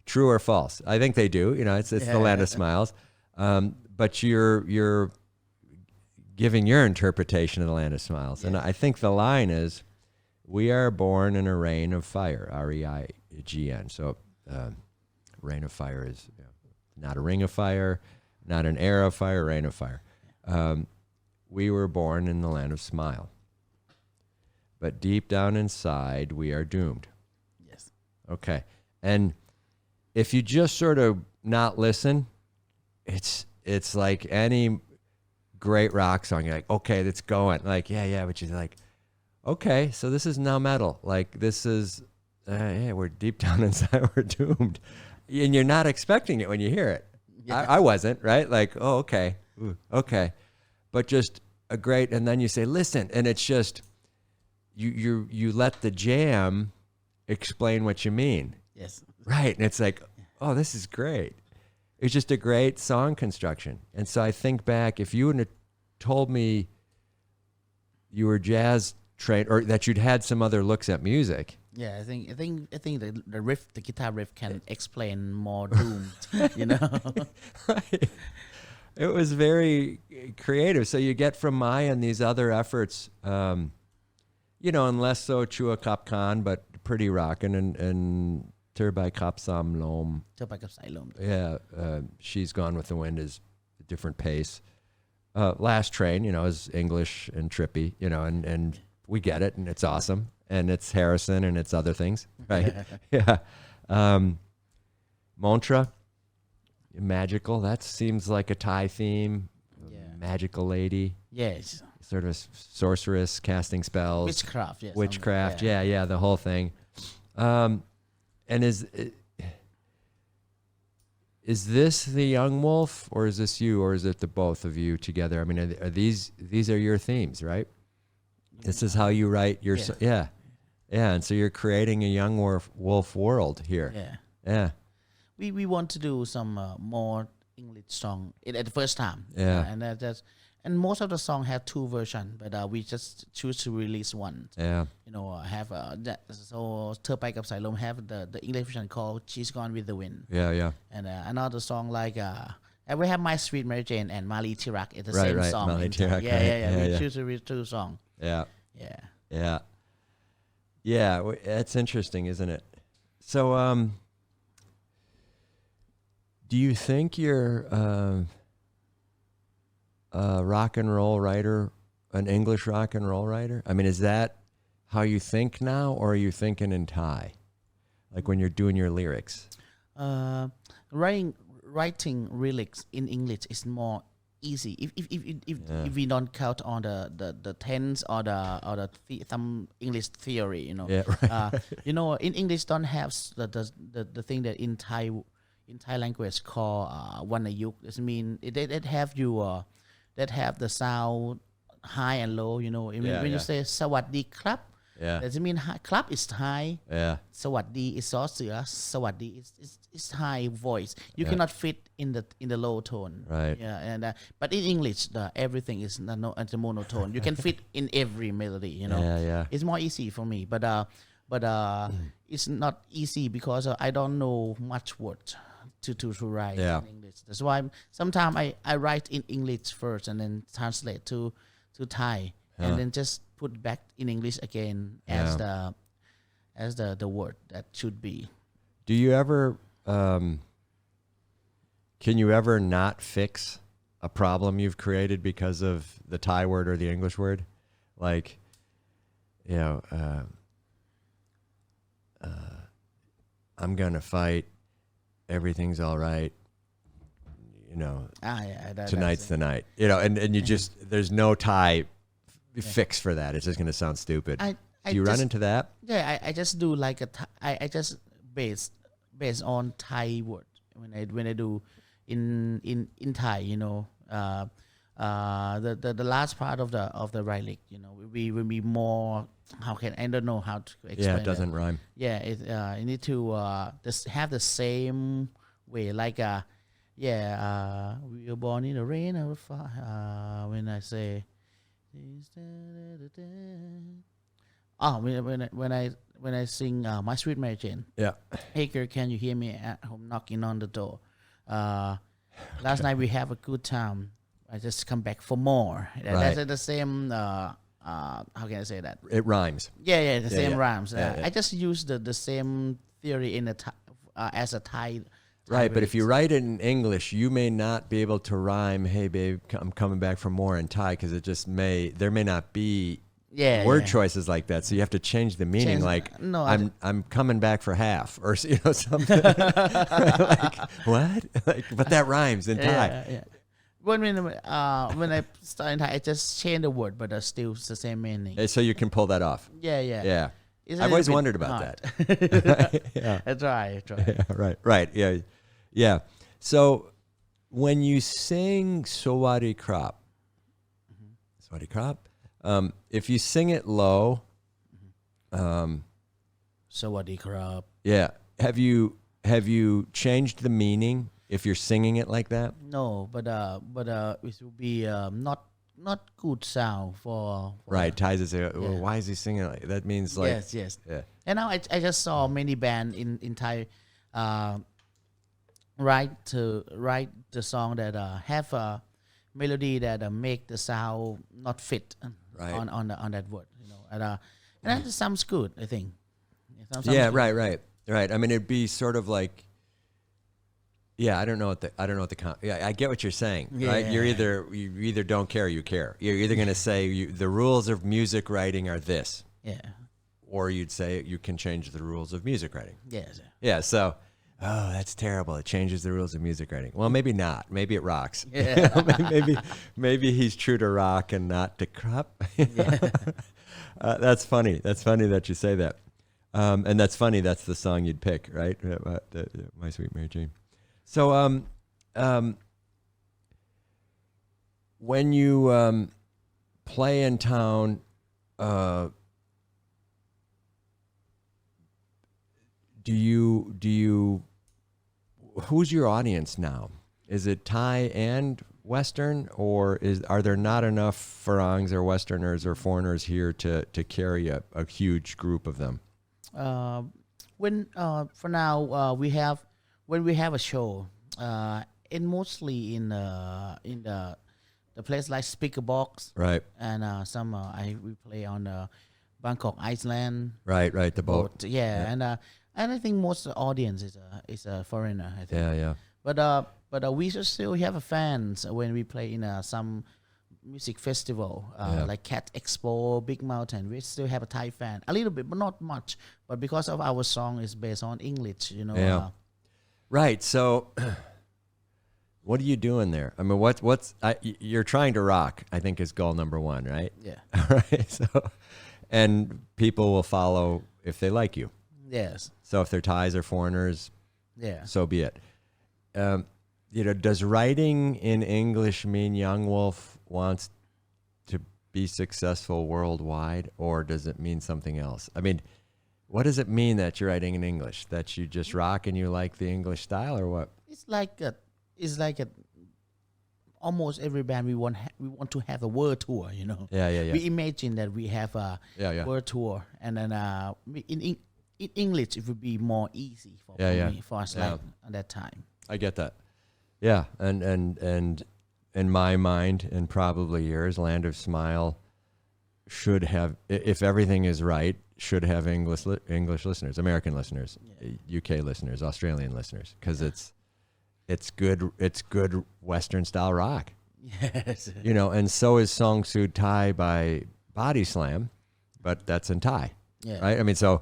True or false? I think they do. It's the Land of Smiles, but you're giving your interpretation of the Land of Smiles, and I think the line is, "We are born in a rain of fire." REIGN. So, rain of fire is not a ring of fire, not an air of fire, rain of fire. We were born in the Land of Smile, but deep down inside, we are doomed. Yes. Okay, and if you just sort of not listen, it's like any great rock song. You're like, okay, that's going. Like, yeah, but you're like, okay, so this is now metal. Like, this is, yeah, we're deep down inside, we're doomed. And you're not expecting it when you hear it. Yeah. I wasn't, right? Like, oh, okay, ooh, okay. But just a great, and then you say, listen, and it's just, you let the jam explain what you mean. Yes. Right, and it's like, oh, this is great. It's just a great song construction. And so I think back, if you wouldn't have told me you were jazz trained or that you'd had some other looks at music. Yeah, I think the riff, the guitar riff, can explain more doomed. You know. Right. It was very creative. So you get from Maya and these other efforts, and less so Chua Kap Khan, but pretty rockin' and Turbai Kap Sam Lom. Turbai Kap Sai Lom. Yeah, She's Gone with the Wind is a different pace. Last Train, is English and trippy, and we get it, and it's awesome, and it's Harrison, and it's other things, right? Yeah. Mantra, magical. That seems like a Thai theme. Yeah. Magical lady. Yes. Sort of a sorceress casting spells. Witchcraft. Yes. Witchcraft. Yeah, the whole thing. And is this the Young Wolf, or is this you, or is it the both of you together? I mean, are these are your themes, right? This is how you write your yeah, and so you're creating a Young Wolf world here. Yeah. We want to do some more English song at the first time. Yeah. And most of the song have two versions, but we just choose to release one. Yeah. Have so Turbai Kap Sai Lom have the English version called She's Gone with the Wind. Yeah. And another song like and we have My Sweet Mary Jane and Mali Tirak. It's the same song. Mali Tirak. We choose to read two songs. Yeah. Yeah. That's interesting, isn't it? So, do you think you're a rock and roll writer, an English rock and roll writer? I mean, is that how you think now, or are you thinking in Thai? Like when you're doing your lyrics? Writing lyrics in English is more easy if we don't count on the tense or some English theory. Yeah, right. In English don't have the thing that in Thai language called Wanayuk. This mean it have you that have the sound high and low. When you say Sawadee Krap, does it mean clap is high? Yeah. Sawadee is saw sia. Sawadee is high voice. You cannot fit in the low tone. Right. Yeah. And but in English, everything is the monotone. You can fit in every melody. Yeah. It's more easy for me. But it's not easy because I don't know much words to write in English. That's why sometimes I write in English first and then translate to Thai and then just put back in English again as the word that should be. Do you ever can you ever not fix a problem you've created because of the Thai word or the English word? Like, I'm gonna fight. Everything's all right. Tonight's the night. And you just there's no Thai fix for that. It's just gonna sound stupid. Do you run into that? Yeah, I just do like I just based on Thai word when I do in Thai. The last part of the lyric. We will be more. I don't know how to explain. Yeah, it doesn't rhyme. Yeah, you need to just have the same way. Like we were born in the rain or fire. When I say, when I sing My Sweet Mary Jane. Yeah. Hey girl, can you hear me at home knocking on the door? Last night we have a good time. I just come back for more. Right. That's the same. How can I say that? It rhymes. Yeah, the same rhymes. Yeah. I just use the same theory in as a Thai. Right, but if you write it in English, you may not be able to rhyme, hey babe, I'm coming back for more in Thai, because there may not be word choices like that. So you have to change the meaning. I'm coming back for half, or something. Like, what? But that rhymes in Thai. Yeah. when I start in Thai, I just change the word, but still it's the same meaning. So you can pull that off. Yeah. Yeah. It's a I've little always bit wondered about hard. that. Yeah. I try. Yeah, right. Yeah. So when you sing Sawadi Krop, if you sing it low, Sawadee krap. yeah, have you changed the meaning if you're singing it like that? No, but it will be not good sound for Right. Ties it say, well, why is he singing like that? Means like yes. Yeah. And now I just saw many band in Thai write the song that have a melody that make the sound not fit Right. on that word, and that sounds good, I think. It sounds Yeah, good. right. I mean, it'd be sort of like, yeah, I don't know what the yeah, I get what you're saying, right? You either don't care or you care. You're either going to say the rules of music writing are this, Yeah. or you'd say you can change the rules of music writing. Yes. Yeah, so, oh, that's terrible. It changes the rules of music writing. Well, maybe not. Maybe it rocks. Yeah. maybe he's true to rock and not to crop. That's funny. That's funny that you say that. And that's funny. That's the song you'd pick, right? My Sweet Mary Jane. So, when you play in town, do you? Who's your audience now? Is it Thai and Western, or are there not enough Farangs or Westerners or foreigners here to carry a huge group of them? When for now we have when we have a show, in mostly in the place like Speaker Box, Right, and we play on Bangkok, Iceland. right, the boat. Yeah, and I think most of the audience is a foreigner, I think. Yeah. But we still have fans when we play in some music festival like Cat Expo, Big Mountain. We still have a Thai fan, a little bit, but not much. But because of our song is based on English, Yeah. Right. So, what are you doing there? I mean, you're trying to rock, I think, is goal number one, right? Yeah. Right. So, and people will follow if they like you. Yes. So if they're Thais or foreigners, Yeah. so be it. Does writing in English mean Young Wolf wants to be successful worldwide, or does it mean something else? I mean, what does it mean that you're writing in English? That you just rock and you like the English style, or what? It's like almost every band we want to have a world tour. Yeah. We imagine that we have a world tour, and then in English it would be more easy for us like at that time. I get that. Yeah, and in my mind, and probably yours, Land of Smile should have, if everything is right, should have English listeners, American listeners, UK listeners, Australian listeners, because it's good Western style rock. Yes. And so is Song Sud Thai by Body Slam, but that's in Thai, right? I mean, so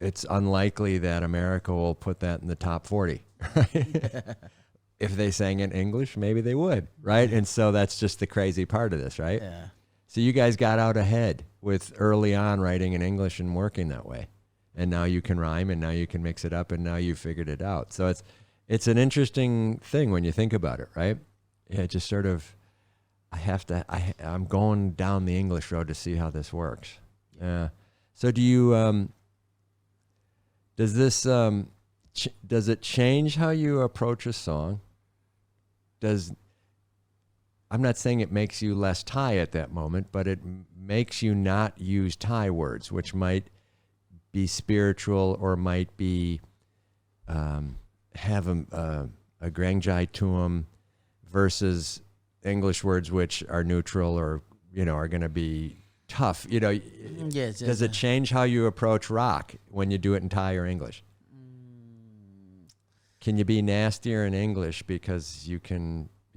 it's unlikely that America will put that in the top 40. Right? If they sang in English, maybe they would, right? And so that's just the crazy part of this, right? Yeah. So you guys got out ahead with early on writing in English and working that way. And now you can rhyme, and now you can mix it up, and now you figured it out. So it's an interesting thing when you think about it, right? Yeah, just sort of, I'm going down the English road to see how this works. Yeah. So do you, does it change how you approach a song? I'm not saying it makes you less Thai at that moment, but it makes you not use Thai words, which might be spiritual or might be have a grangjai to them, versus English words which are neutral or are going to be tough. Yes. Does it change how you approach rock when you do it in Thai or English? Can you be nastier in English because you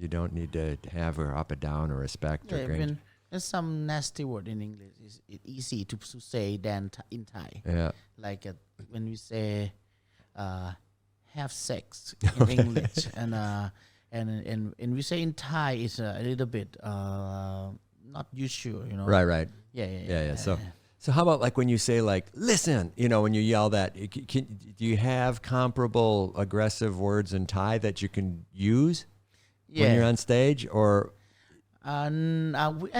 don't need to have or up and down or respect or grange? There's some nasty word in English. It's easy to say than in Thai. Yeah. Like when we say have sex in English, and and we say in Thai is a little bit not usual, you know. Right. Yeah. So how about like when you say like listen, you know, when you yell that, do you have comparable aggressive words in Thai that you can use when you're on stage, or? I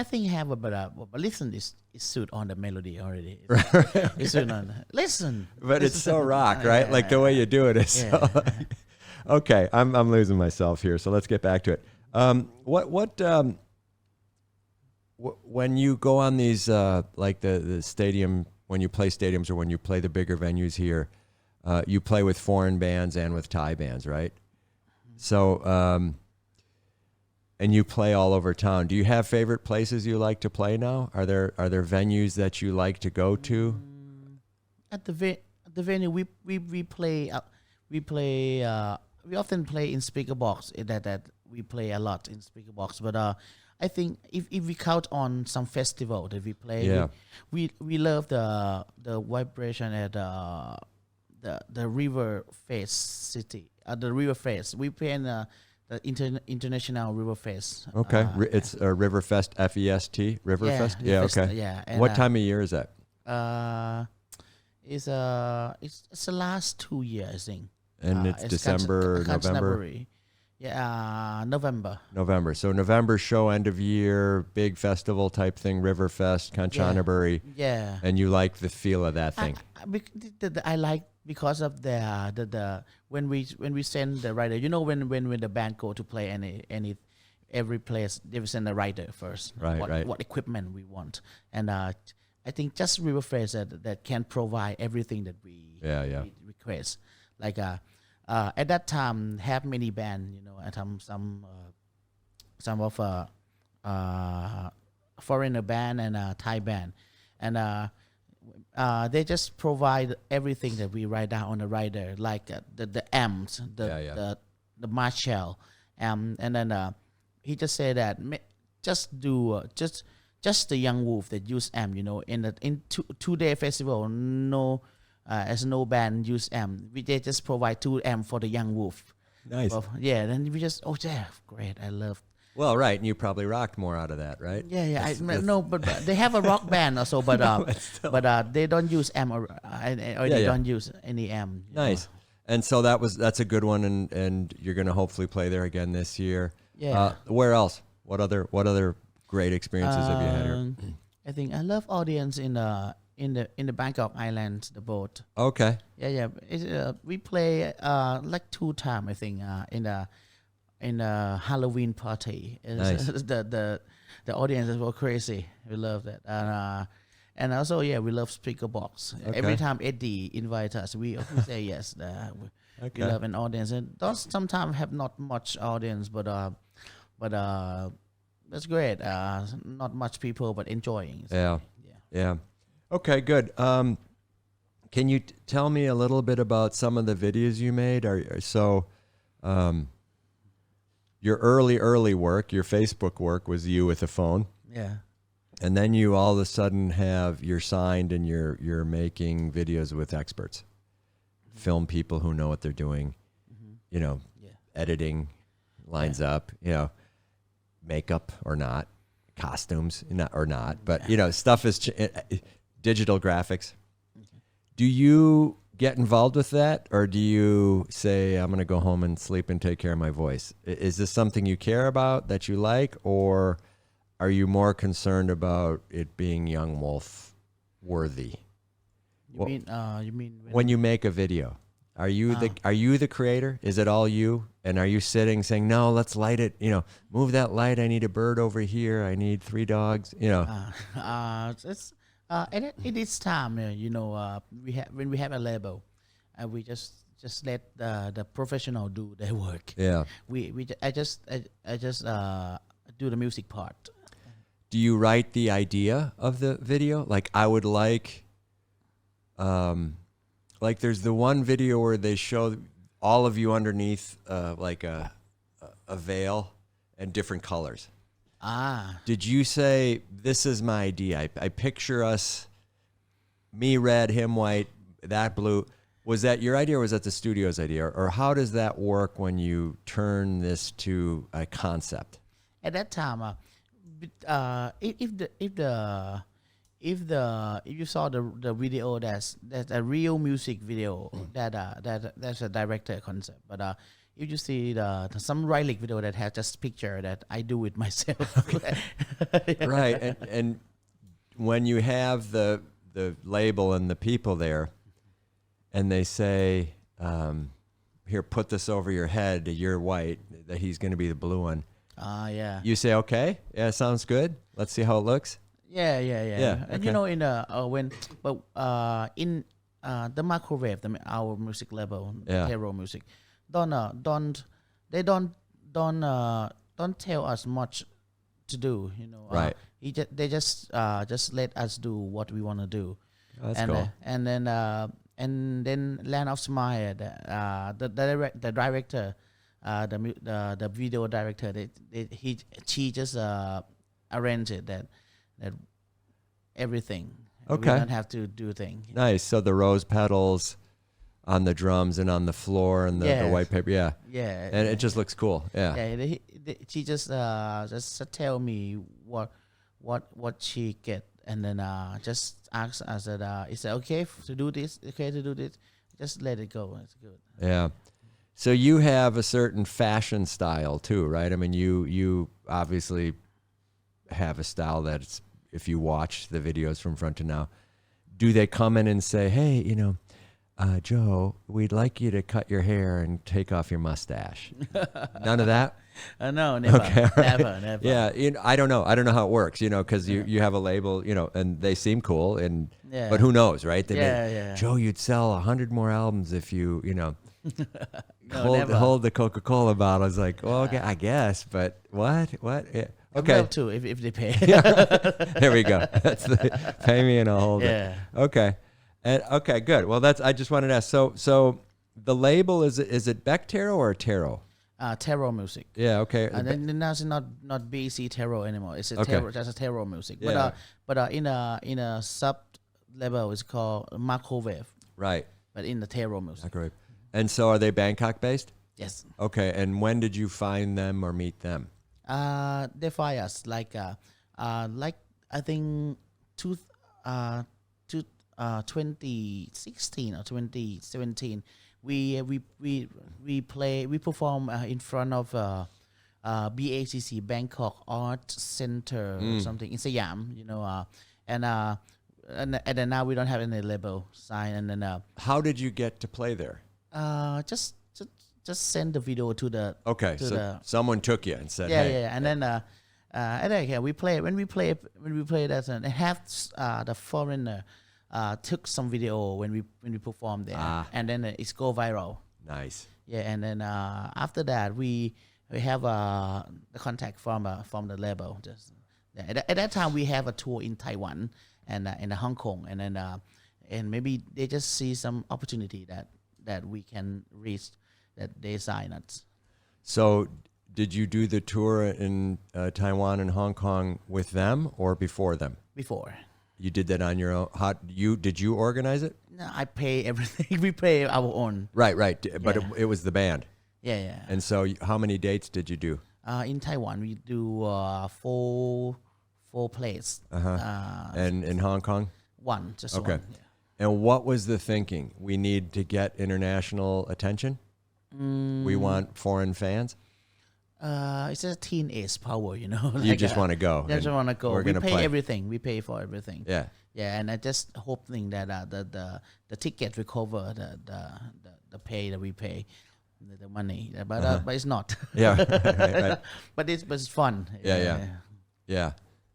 think have but listen is suit on the melody already. It's suit on listen. But it's so rock, right? Like the way you do it is. So, okay, I'm losing myself here. So let's get back to it. When you go on these like the stadium, when you play stadiums or when you play the bigger venues here, you play with foreign bands and with Thai bands, right? So and you play all over town. Do you have favorite places you like to play now? Are there venues that you like to go to? At the venue we play we often play in speaker box. That we play a lot in speaker box. But I think if we count on some festival that we play, we love the vibration at the River Face City. The River Face. We play in the International River Fest. Okay, it's a River Fest, F-E-S-T, River Fest. Yeah, okay. Yeah. And, what time of year is that? It's the last 2 years, I think. And it's December, November. Yeah, November. November. So November show, end of year, big festival type thing, River Fest, Kanchanaburi. Yeah. And you like the feel of that thing. I like because of the when we send the rider, you know, when the band go to play every place, they will send the rider first. Right. What equipment we want, and I think just River Face that can provide everything that we request. Like at that time, have many band, you know, at some of foreigner band and Thai band, and they just provide everything that we write down on the rider, like the amps, the Marshall, and then he just said that just do just the Young Wolf that use amp, you know, in 2-day festival, no. As no band use amp, they just provide 2 amp for the Young Wolf. Nice. Then we just great. I love. Well, right, and you probably rocked more out of that, right? Yeah. No, but they have a rock band also, but but they don't use amp or they don't use any amp. Nice. And so that's a good one, and you're going to hopefully play there again this year. Yeah. Where else? What other great experiences have you had here? I think I love audience in the Bangkok Island, the boat. Okay. Yeah. We play like 2 times, I think, in a Halloween party. Nice. The audience is well crazy. We love that. And also, we love speaker box. Okay. Every time Eddie invites us, we say yes. We love an audience, and those sometimes have not much audience, but that's great. Not much people, but enjoying. So, yeah. Okay, good. Can you tell me a little bit about some of the videos you made? Your early work, your Facebook work was you with a phone. Yeah. And then you all of a sudden you're signed and you're making videos with experts. Mm-hmm. Film people who know what they're doing. Mm-hmm. You know, editing lines up, you know, makeup or not, costumes or not, but you know, stuff is digital graphics. Mm-hmm. Do you get involved with that, or do you say, I'm going to go home and sleep and take care of my voice? Is this something you care about, that you like, or are you more concerned about it being Young Wolf worthy? You mean when you make a video? Are you the creator? Is it all you? And are you sitting saying, no, let's light it, you know, move that light, I need a bird over here, I need 3 dogs, you know? And it is time, you know. When we have a label, we just let the professional do their work. Yeah. I just do the music part. Do you write the idea of the video? Like I would like there's the one video where they show all of you underneath like a veil and different colors. Did you say, this is my idea? I picture us, me red, him white, that blue. Was that your idea or was that the studio's idea? Or how does that work when you turn this to a concept? At that time, if you saw the video, that's a real music video that's a director concept. But if you see some Rylic video that has just picture that I do it myself. Right. And when you have the label and the people there, and they say, "Here, put this over your head. You're white. That he's going to be the blue one." Yeah. You say, "Okay, yeah, sounds good. Let's see how it looks." Yeah. Yeah, And okay. in the microwave, our music label, Yeah. Hero Music, don't tell us much to do. Right. They just let us do what we want to do. Oh, that's cool. And then Land of Smile, the director, the video director, she just arranged it that everything. Okay. We don't have to do things. Nice. So the rose petals on the drums and on the floor and the Yes. white paper. Yeah. Yeah. And it just looks cool. Yeah. She just tell me what she get, and then just ask us that is it okay to do this? Okay to do this? Just let it go. It's good. Yeah. So you have a certain fashion style too, right? I mean, you obviously have a style that's, if you watch the videos from front to now, do they come in and say, "Hey, Joe, we'd like you to cut your hair and take off your mustache"? None of that? No, never, Okay, all right. never. Yeah, I don't know how it works, because you have a label, and they seem cool, and Yeah. but who knows, right? They Yeah. Joe, you'd sell 100 more albums if you, never. hold the Coca-Cola bottle. It's like, well, okay, I guess, but what? Yeah. Okay, Well, too, if they pay. there we go. Pay me and I'll hold Yeah. it. Okay, and okay, good. Well, I just wanted to ask. So the label is it Beck Tarot or Tarot? Tarot music. Yeah. Okay. And then now it's not BC Tarot anymore. It's a Okay. tarot, just a tarot music. Yeah. But in a sub level, it's called microwave. Right. But in the tarot music, Okay. And so are they Bangkok based? yes. Okay. And when did you find them or meet them? They find us like I think 2016 or 2017. We perform in front of BACC, Bangkok Art Center or something in Siam, and then now we don't have any label sign, and then How did you get to play there? just send the video to the Okay. to So the someone took you and said, yeah, "Hey." yeah, and then we play when we play that, and have the foreigner took some video when we perform there, and then it's go viral. Nice. Yeah, and then after that we have the contact from the label. At that time we have a tour in Taiwan and in Hong Kong, and then and maybe they just see some opportunity that we can reach, that they sign us. So did you do the tour in Taiwan and Hong Kong with them or before them? Before. You did that on your own. Did you organize it? No, I pay everything. We pay our own. Right. But Yeah. it was the band. Yeah. And so how many dates did you do? In Taiwan, we do four plays. And in Hong Kong? One, just Okay. one. Yeah. And what was the thinking? We need to get international attention? We want foreign fans? It's a teenage power, You like, just want to go. Just and want to go. We're We going to pay play. everything. We pay for everything. Yeah. Yeah, and I just hoping that the ticket will cover the pay that we pay, the money. But it's not. Yeah. right. But it's fun. Yeah.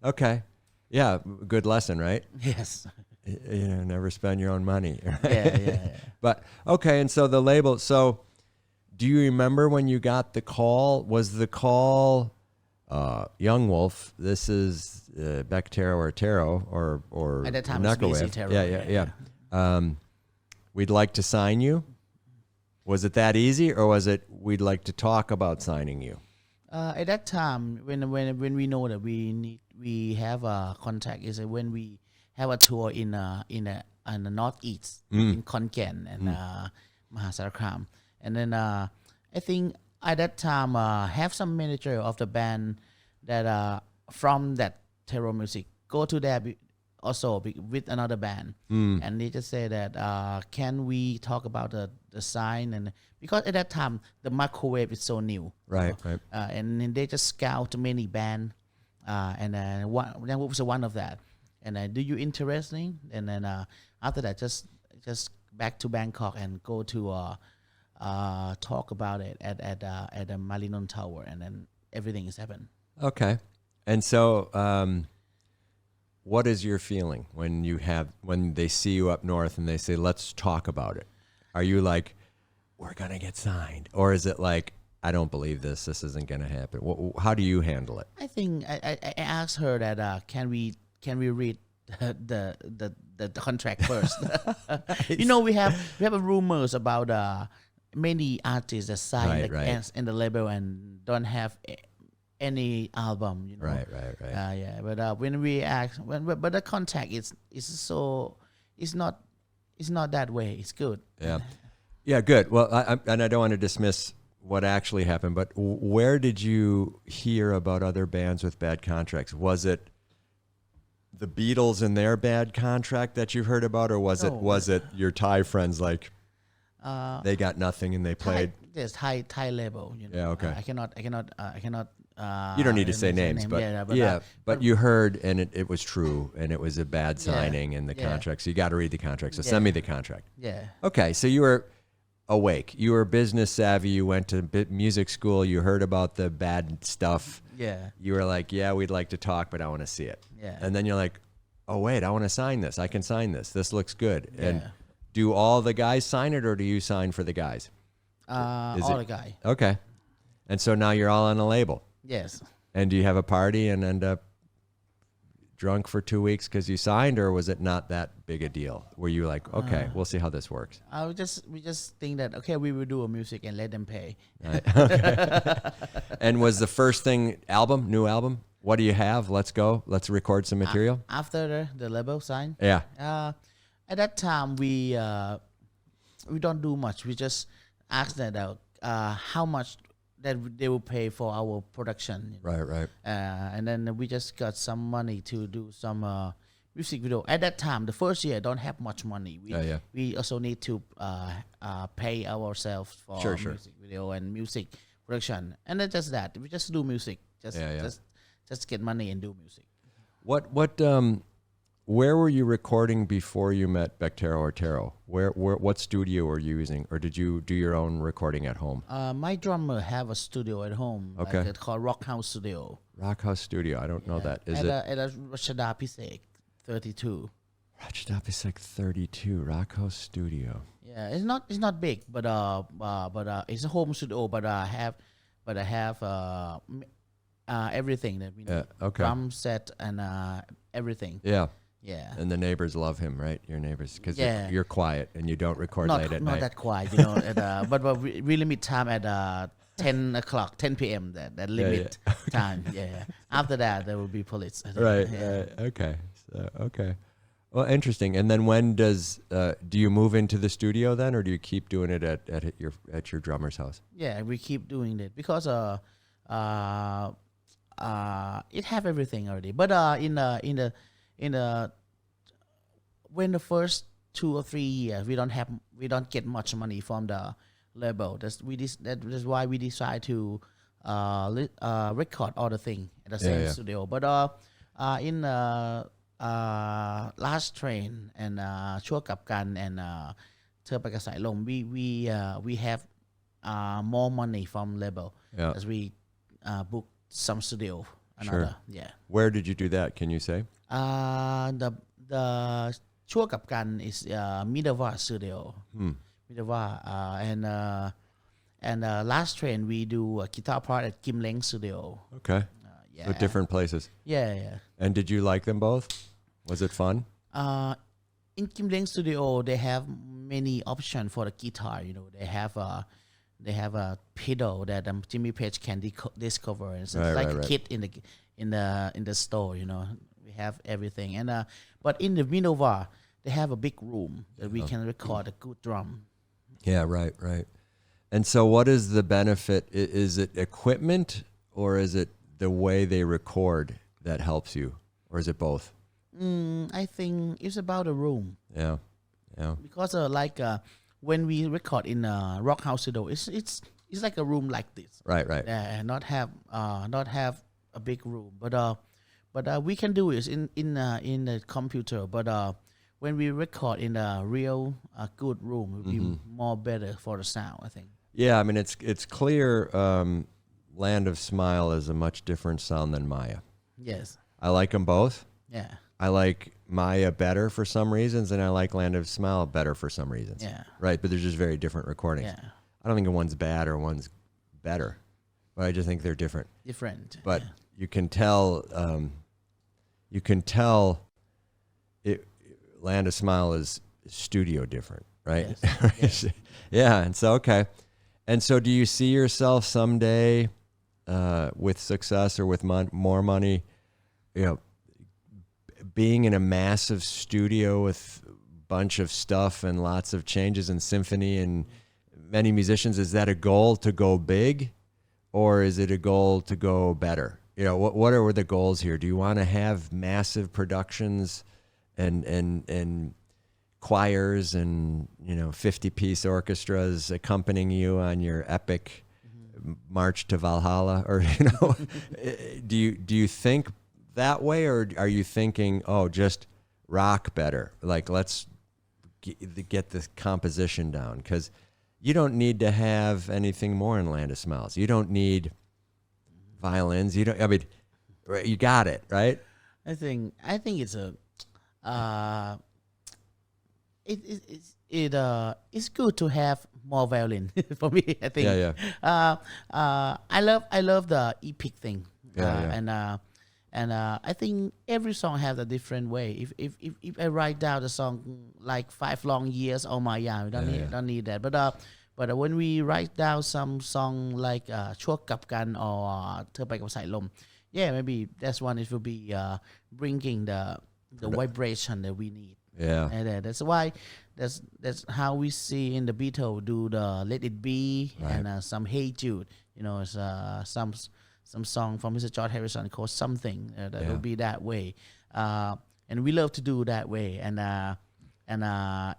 Okay. Yeah. Good lesson, right? Yes. Never spend your own money. Right? Yeah. But okay, and so the label. So, do you remember when you got the call? Was the call, Young Wolf? This is Beck Tarot or Tarot or At that time, it was Knucklewave. BC Tarot. Yeah. We'd like to sign you. Was it that easy, or was it we'd like to talk about signing you? At that time, when we know that we have a contact, is when we have a tour in the northeast in Konkan and Mahasarakham. And then I think at that time have some manager of the band that from that terror music go to there with another band, and they just say that can we talk about the sign, and because at that time the microwave is so new, Right. and then they just scout many band, and then that was one of that, and do you interesting, and then after that just back to Bangkok and go to talk about it at the Marinon Tower, and then everything is happened. Okay. And so, what is your feeling when they see you up north and they say, let's talk about it? Are you like, we're going to get signed? Or is it like, I don't believe this isn't going to happen? How do you handle it? I think I asked her that can we read the contract first? We have rumors about many artists that sign in the label and don't have any album, Right. But when we ask, but the contact is not that way. It's good. Yeah, good. Well, I don't want to dismiss what actually happened, but where did you hear about other bands with bad contracts? Was it the Beatles and their bad contract that you heard about, or was it your Thai friends like they got nothing and they played? Yes, Thai label. Yeah, okay. I cannot. You don't need to say names, but you heard, and it was true, and it was a bad signing in the contract. So you got to read the contract. So send me the contract. Yeah. Okay, so you were awake. You were business savvy. You went to music school. You heard about the bad stuff. Yeah. You were like, yeah, we'd like to talk, but I want to see it. Yeah. And then you're like, oh wait, I want to sign this. I can sign this. This looks good. Yeah. And do all the guys sign it, or do you sign for the guys? The guy. Okay. And so now you're all on a label. Yes. And do you have a party and end up drunk for 2 weeks because you signed, or was it not that big a deal? Were you like, okay, we'll see how this works? We just think that, okay, we will do a music and let them pay. Right. Okay. And was the first thing new album? What do you have? Let's go. Let's record some material. After the label sign? Yeah. At that time, we don't do much. We just ask that how much that they will pay for our production. Right. And then we just got some money to do some music video. At that time, the first year, don't have much money. We also need to pay ourselves for music video and music production. And then just that, we just do music. Just get money and do music. Where were you recording before you met Bactero or Taro? What studio were you using, or did you do your own recording at home? My drummer have a studio at home. Okay. It's called Rock House Studio. Rock House Studio. I don't know that. Is it at Rashada Pisek 32? Rashada Pisek 32. Rock House Studio. Yeah, it's not big, but it's a home studio. But I have everything that we need. Okay. Drum set and everything. Yeah. Yeah. And the neighbors love him, right? Your neighbors, because you're quiet and you don't record late at night. Not that quiet, but we limit time at 10 p.m. That limit time. Yeah. After that, there will be police. Right. Okay. Okay. Well, interesting. And then when do you move into the studio then, or do you keep doing it at your drummer's house? Yeah, we keep doing it because it have everything already. But when the first 2 or 3 years we don't get much money from the label. That's why we decide to record all the thing at the same studio. But in Last Train and ชั่วกับกัน and เธอไปกับสายลม we have more money from label as we book some studio. Another. Yeah. Where did you do that? Can you say? The ชั่วกับกัน is Midava studio. Midava and Last Train we do a guitar part at Kim Leng studio. Okay. So different places. Yeah. And did you like them both? Was it fun? In Kim Leng studio they have many options for the guitar. They have a pedal that Jimmy Page can discover. It's like a kit in the store. We have everything. And but in the Minova they have a big room that we can record a good drum. Yeah, right. And so what is the benefit? Is it equipment or is it the way they record that helps you? Or is it both? I think it's about a room. Yeah. Because when we record in a rock house studio, it's like a room like this. Right. Not have a big room, but we can do it in the computer. But when we record in a real good room, it will be more better for the sound, I think. Yeah, I mean it's clear. Land of Smile is a much different sound than Maya. Yes. I like them both. Yeah. I like Maya better for some reasons, and I like Land of Smile better for some reasons. Yeah. Right, but they're just very different recordings. Yeah. I don't think one's bad or one's better, but I just think they're different. Different. But you can tell. It. Land of Smile is studio different, right? Yes. Yeah, and so okay, and so do you see yourself someday with success or with more money, being in a massive studio with a bunch of stuff and lots of changes and symphony and many musicians? Is that a goal to go big, or is it a goal to go better? What are the goals here? Do you want to have massive productions and choirs and 50-piece orchestras accompanying you on your epic march to Valhalla, or do you think that way, or are you thinking, just rock better, like let's get the composition down? Because you don't need to have anything more in Land of Smiles. You don't need violins. You got it, right? I think it's a it's good to have more violin for me. I think. Yeah. I love the epic thing. Yeah. And I think every song has a different way. If I write down the song like 5 long years, oh my yeah, we don't need that. But when we write down some song like ชั่วกับกัน or เธอไปกับสายลม, yeah, maybe that's one. It will be bringing the vibration that we need. Yeah. And that's why that's how we see in the Beatles do the Let It Be, right. And some Hey Jude. It's some song from Mr. George Harrison called Something that will be that way. And we love to do that way. And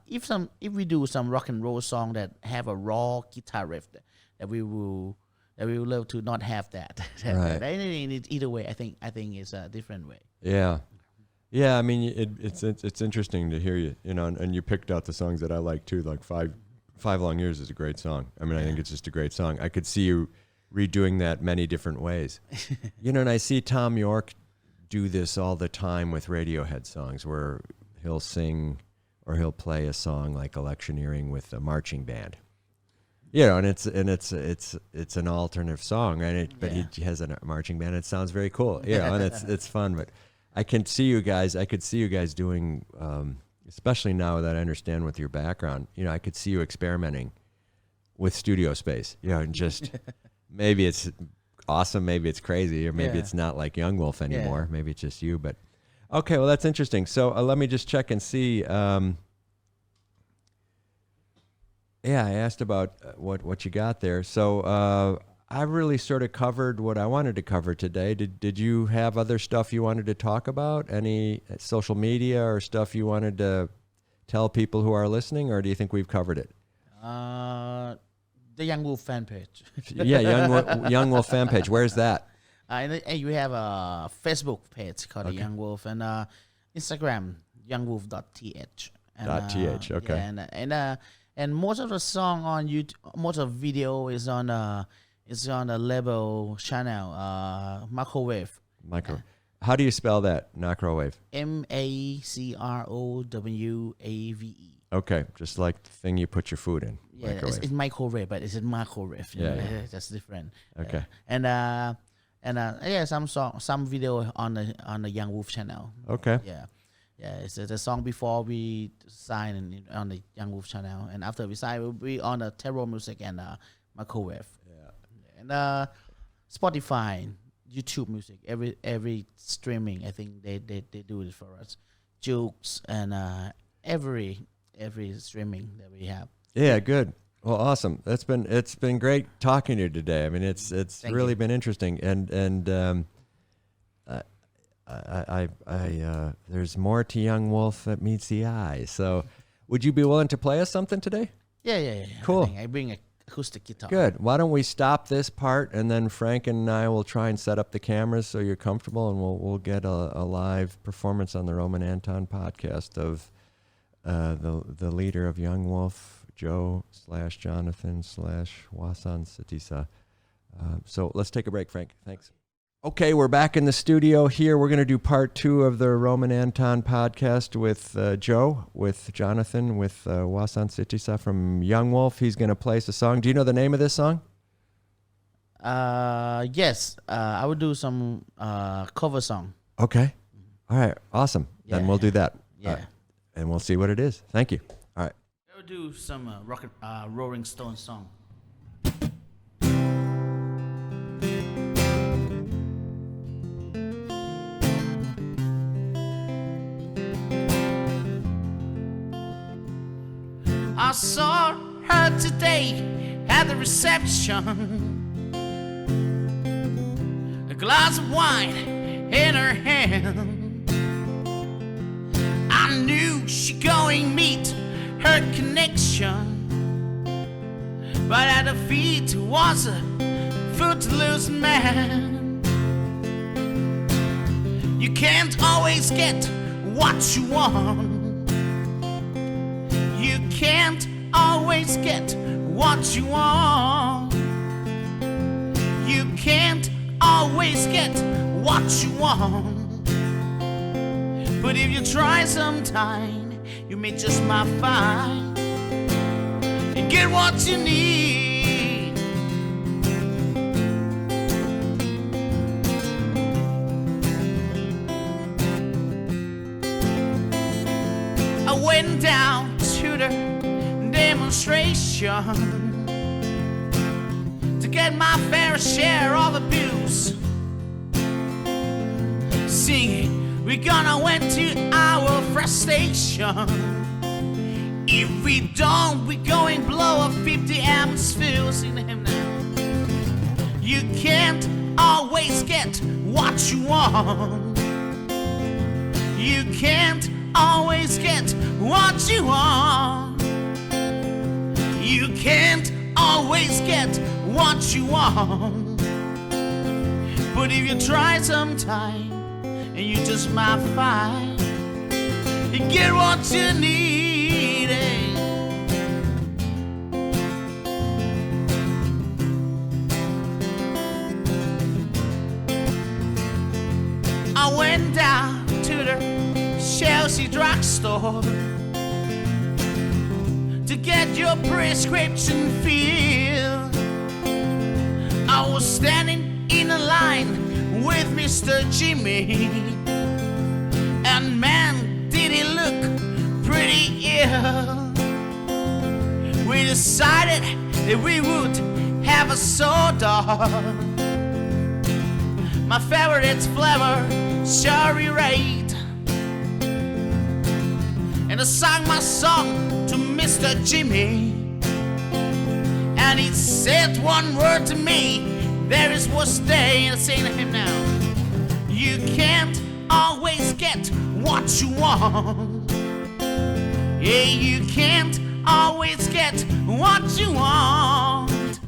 if we do some rock and roll song that have a raw guitar riff, that we will love to not have that. Right. Either way, I think it's a different way. Yeah. I mean, it's interesting to hear you, and you picked out the songs that I like too. Like Five Long Years is a great song. I mean, I think it's just a great song. I could see you redoing that many different ways. And I see Tom York do this all the time with Radiohead songs, where he'll sing or he'll play a song like Electioneering with a marching band. And it's an alternative song, right? But he has a marching band. It sounds very cool, and it's fun. But I could see you guys doing, especially now that I understand with your background. I could see you experimenting with studio space. And just maybe it's awesome, maybe it's crazy, or maybe it's not like Young Wolf anymore. Maybe it's just you. But okay, well that's interesting. So let me just check and see. I asked about what you got there. So I really sort of covered what I wanted to cover today. Did you have other stuff you wanted to talk about? Any social media or stuff you wanted to tell people who are listening, or do you think we've covered it? The Young Wolf fan page. Yeah, Young Wolf fan page. Where's that? You have a Facebook page called The Young Wolf, and Instagram youngwolf.th. .th. Okay. And most of the song on YouTube, most of the video is on the label channel, Microwave. How do you spell that? Microwave. MACROWAVE. Okay, just like the thing you put your food in. Yeah, it's microwave, but it's microwave. That's different. Okay. Some video on the Young Wolf channel. Okay. Yeah, it's the song before we sign on the Young Wolf channel, and after we sign, we'll be on the Terror Music and Microwave. Yeah. And Spotify, YouTube Music, every streaming, I think they do it for us. Jukes and every streaming that we have. Yeah, good. Well, awesome. It's been great talking to you today. I mean, it's Thank really you. been interesting, and I there's more to Young Wolf that meets the eye. So, would you be willing to play us something today? Yeah. Cool. I bring a acoustic guitar. Good. Why don't we stop this part, and then Frank and I will try and set up the cameras so you're comfortable, and we'll get a live performance on the Roman Anton podcast of the leader of Young Wolf, Joe/Jonathan/Wasan Sittisa. So let's take a break, Frank. Thanks. Okay, we're back in the studio here. We're going to do part 2 of the Roman Anton podcast with Joe, with Jonathan, with Wasan Sittisa from Young Wolf. He's going to play us a song. Do you know the name of this song? Yes. I would do some cover song. Okay. All right. Awesome. Then we'll do that. Yeah. And we'll see what it is. Thank you. All right. I would do some Rolling Stone song. I saw her today at the reception, a glass of wine in her hand. I knew she going meet her connection, but at her feet was a footloose man. You can't always get what you want. You can't always get what you want. You can't always get what you want. But if you try sometime, you may just might find and get what you need. I went down to the demonstration to get my fair share of abuse, singing we're gonna went to our frustration. If we don't, we're going blow up 50 EmSphere. Sing to him now. You can't always get what you want. You can't always get what you want. You can't always get what you want. But if you try sometime, and you just might find you get what you need. I went down to the Chelsea drugstore to get your prescription filled. I was standing in a line with Mr. Jimmy, and man, did he look pretty ill. We decided that we would have a soda. My favorite flavor, cherry red. And I sang my song to Mr. Jimmy, and he said one word to me. There is was day, and I say to him now, you can't always get what you want. Yeah, you can't always get what you want.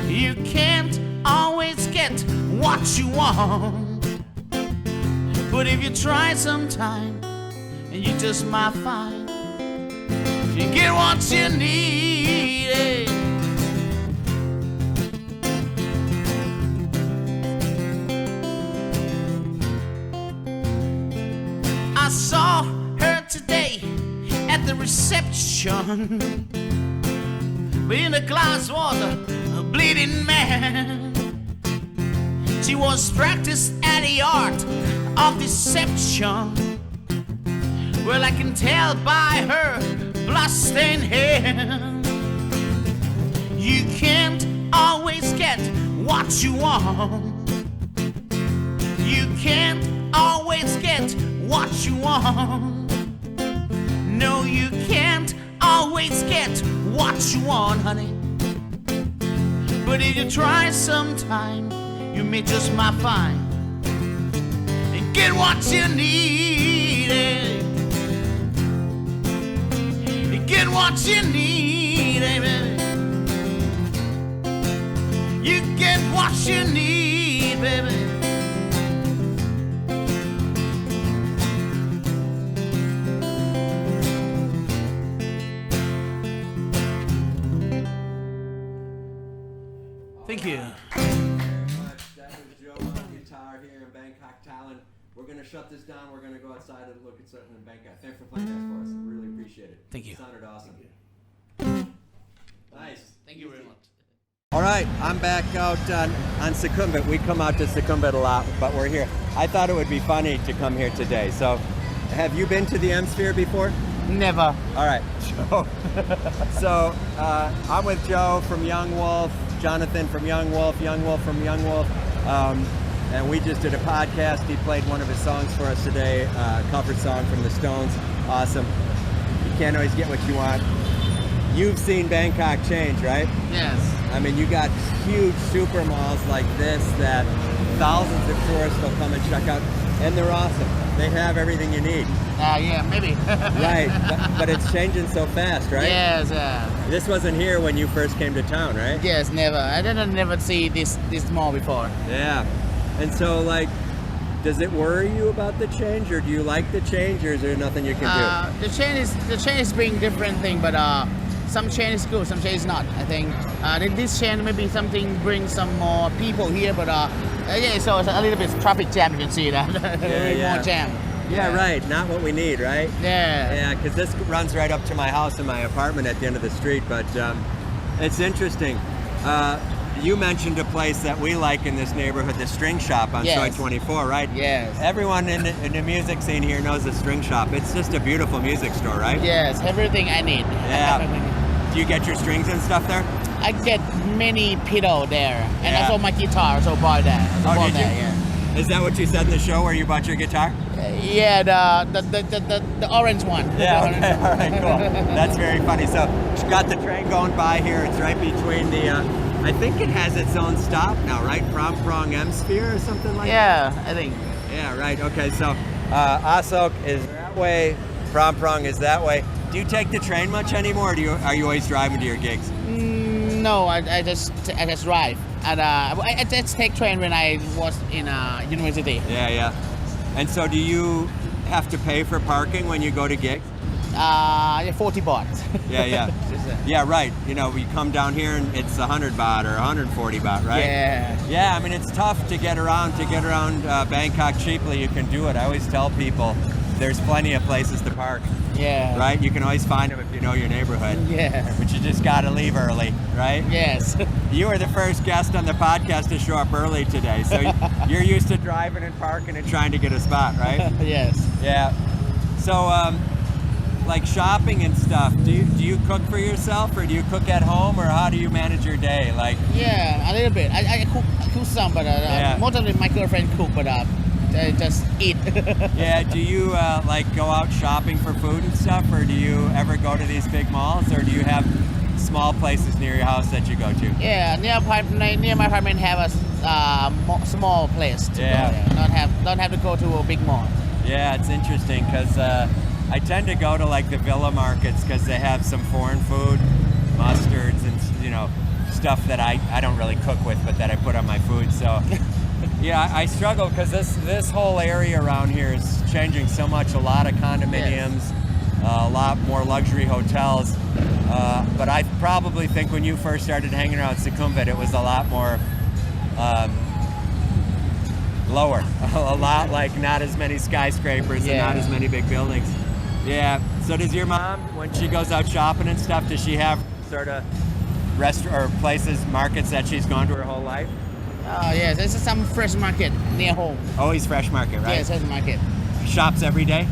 You can't always get what you want. But if you try sometime, and you just might find you get what you need. Yeah. I saw her today at the reception, but in a glass was a bleeding man. She was practiced at the art of deception. Well, I can tell by her bloodstained hand. You can't always get what you want. You can't always get what you want. No, you can't always get what you want, honey. But if you try sometime, you may just might find and get what you need. Get what you need, baby. You get what you need, baby. Thank you. That was Joe on guitar here in Bangkok, Thailand. We're going to shut this down. We're going to go outside and look at something in Bangkok. Thanks for playing that for us. Really appreciate it. Thank you. It sounded awesome. Nice. Thank you very much. All right, I'm back out on Sukhumvit. We come out to Sukhumvit a lot, but we're here. I thought it would be funny to come here today. So, have you been to the EmSphere before? Never. All right, Joe. So, I'm with Joe from Young Wolf, Jonathan from Young Wolf from Young Wolf. And we just did a podcast. He played one of his songs for us today, a cover song from the Stones. Awesome. You can't always get what you want. You've seen Bangkok change, right? Yes. I mean, you got huge super malls like this that thousands of tourists will come and check out, and they're awesome. They have everything you need. Yeah, maybe. Right, but it's changing so fast, right? Yes. This wasn't here when you first came to town, right? Yes, never. I didn't never see this mall before. Yeah. And so, like, does it worry you about the change, or do you like the change, or is there nothing you can do? The change is being different thing, but some change is good, some change is not. I think this change maybe something brings some more people here, but yeah, so it's a little bit traffic jam. You can see that. Yeah. More jam. Yeah, right. Not what we need, right? Yeah. Yeah, because this runs right up to my house and my apartment at the end of the street. But it's interesting. You mentioned a place that we like in this neighborhood, the String Shop on Yes. Soy 24, right? Yes. Everyone in the music scene here knows the String Shop. It's just a beautiful music store, right? Yes, everything I need. Yeah. Do you get your strings and stuff there? I get many pedal there, and Yeah. also my guitar, so buy that. Oh, Bought did you? that, yeah. Is that what you said in the show where you bought your guitar? Yeah, the orange one. Yeah, The okay, orange all right, cool. That's very funny. So, it's got the train going by here. It's right between the, I think it has its own stop now, right? Prom Prong EmSphere or something like that? Yeah, I think. Yeah, right. Okay, so Asok is that way, Prom Prong is that way. Do you take the train much anymore, or are you always driving to your gigs? No, I just drive, and I just take train when I was in university. Yeah. And so do you have to pay for parking when you go to gigs? 40 baht. Yeah. Yeah, right. You know, we come down here and it's 100 baht or 140 baht, right? Yeah. Yeah, I mean, it's tough to get around Bangkok cheaply. You can do it. I always tell people there's plenty of places to park, Yeah. right? You can always find them if you know your neighborhood. Yeah. But you just got to leave early, right? Yes. You were the first guest on the podcast to show up early today, so you're used to driving and parking and trying to get a spot, right? Yes. Yeah. So, like shopping and stuff, do you cook for yourself, or do you cook at home, or how do you manage your day? Like, Yeah, a little bit. I cook some, but Yeah. most of it my girlfriend cook, but I just eat. yeah, do you like go out shopping for food and stuff, or do you ever go to these big malls, or do you have small places near your house that you go to? Yeah, near my apartment have a small place to Yeah. go there. Don't have to go to a big mall. Yeah, it's interesting because I tend to go to like the villa markets because they have some foreign food, mustards, and stuff that I don't really cook with, but that I put on my food. So yeah, I struggle because this whole area around here is changing so much. A lot of condominiums, a lot more luxury hotels. But I probably think when you first started hanging around Sukhumvit, it was a lot more lower. A lot like not as many skyscrapers and not as many big buildings. Yeah. So does your mom, when she goes out shopping and stuff, does she have sort of markets that she's gone to her whole life? Oh yes, there's some fresh market near home. Always fresh market, right? Yes, fresh market. Shops every day?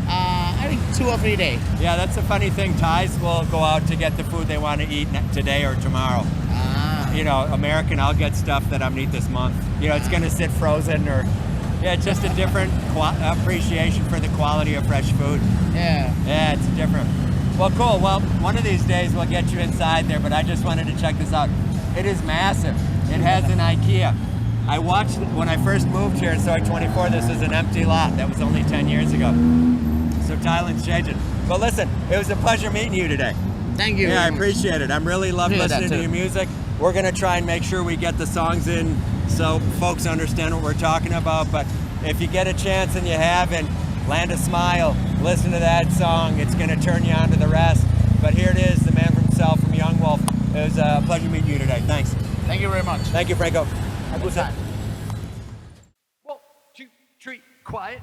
I think 2 or 3 days. Yeah, that's a funny thing. Thais will go out to get the food they want to eat today or tomorrow. Ah. American, I'll get stuff that I'm gonna eat this month. It's gonna sit frozen or Yeah, it's just a different appreciation for the quality of fresh food. Yeah. Yeah, it's different. Well, cool. Well, one of these days we'll get you inside there, but I just wanted to check this out. It is massive. It has an IKEA. I watched when I first moved here in Soy 24, this was an empty lot. That was only 10 years ago. So Thailand's changing. But listen, it was a pleasure meeting you today. Thank you. Yeah, I very much. appreciate it. I'm really loving Yeah, that listening to too. your music. We're going to try and make sure we get the songs in so folks understand what we're talking about. But if you get a chance and you haven't, Land a Smile, listen to that song. It's going to turn you on to the rest. But here it is, the man from himself from Young Wolf. It was a pleasure meeting you today. Thanks. Thank you very much. Thank you, Franco. Have a good time. 1, 2, 3, quiet.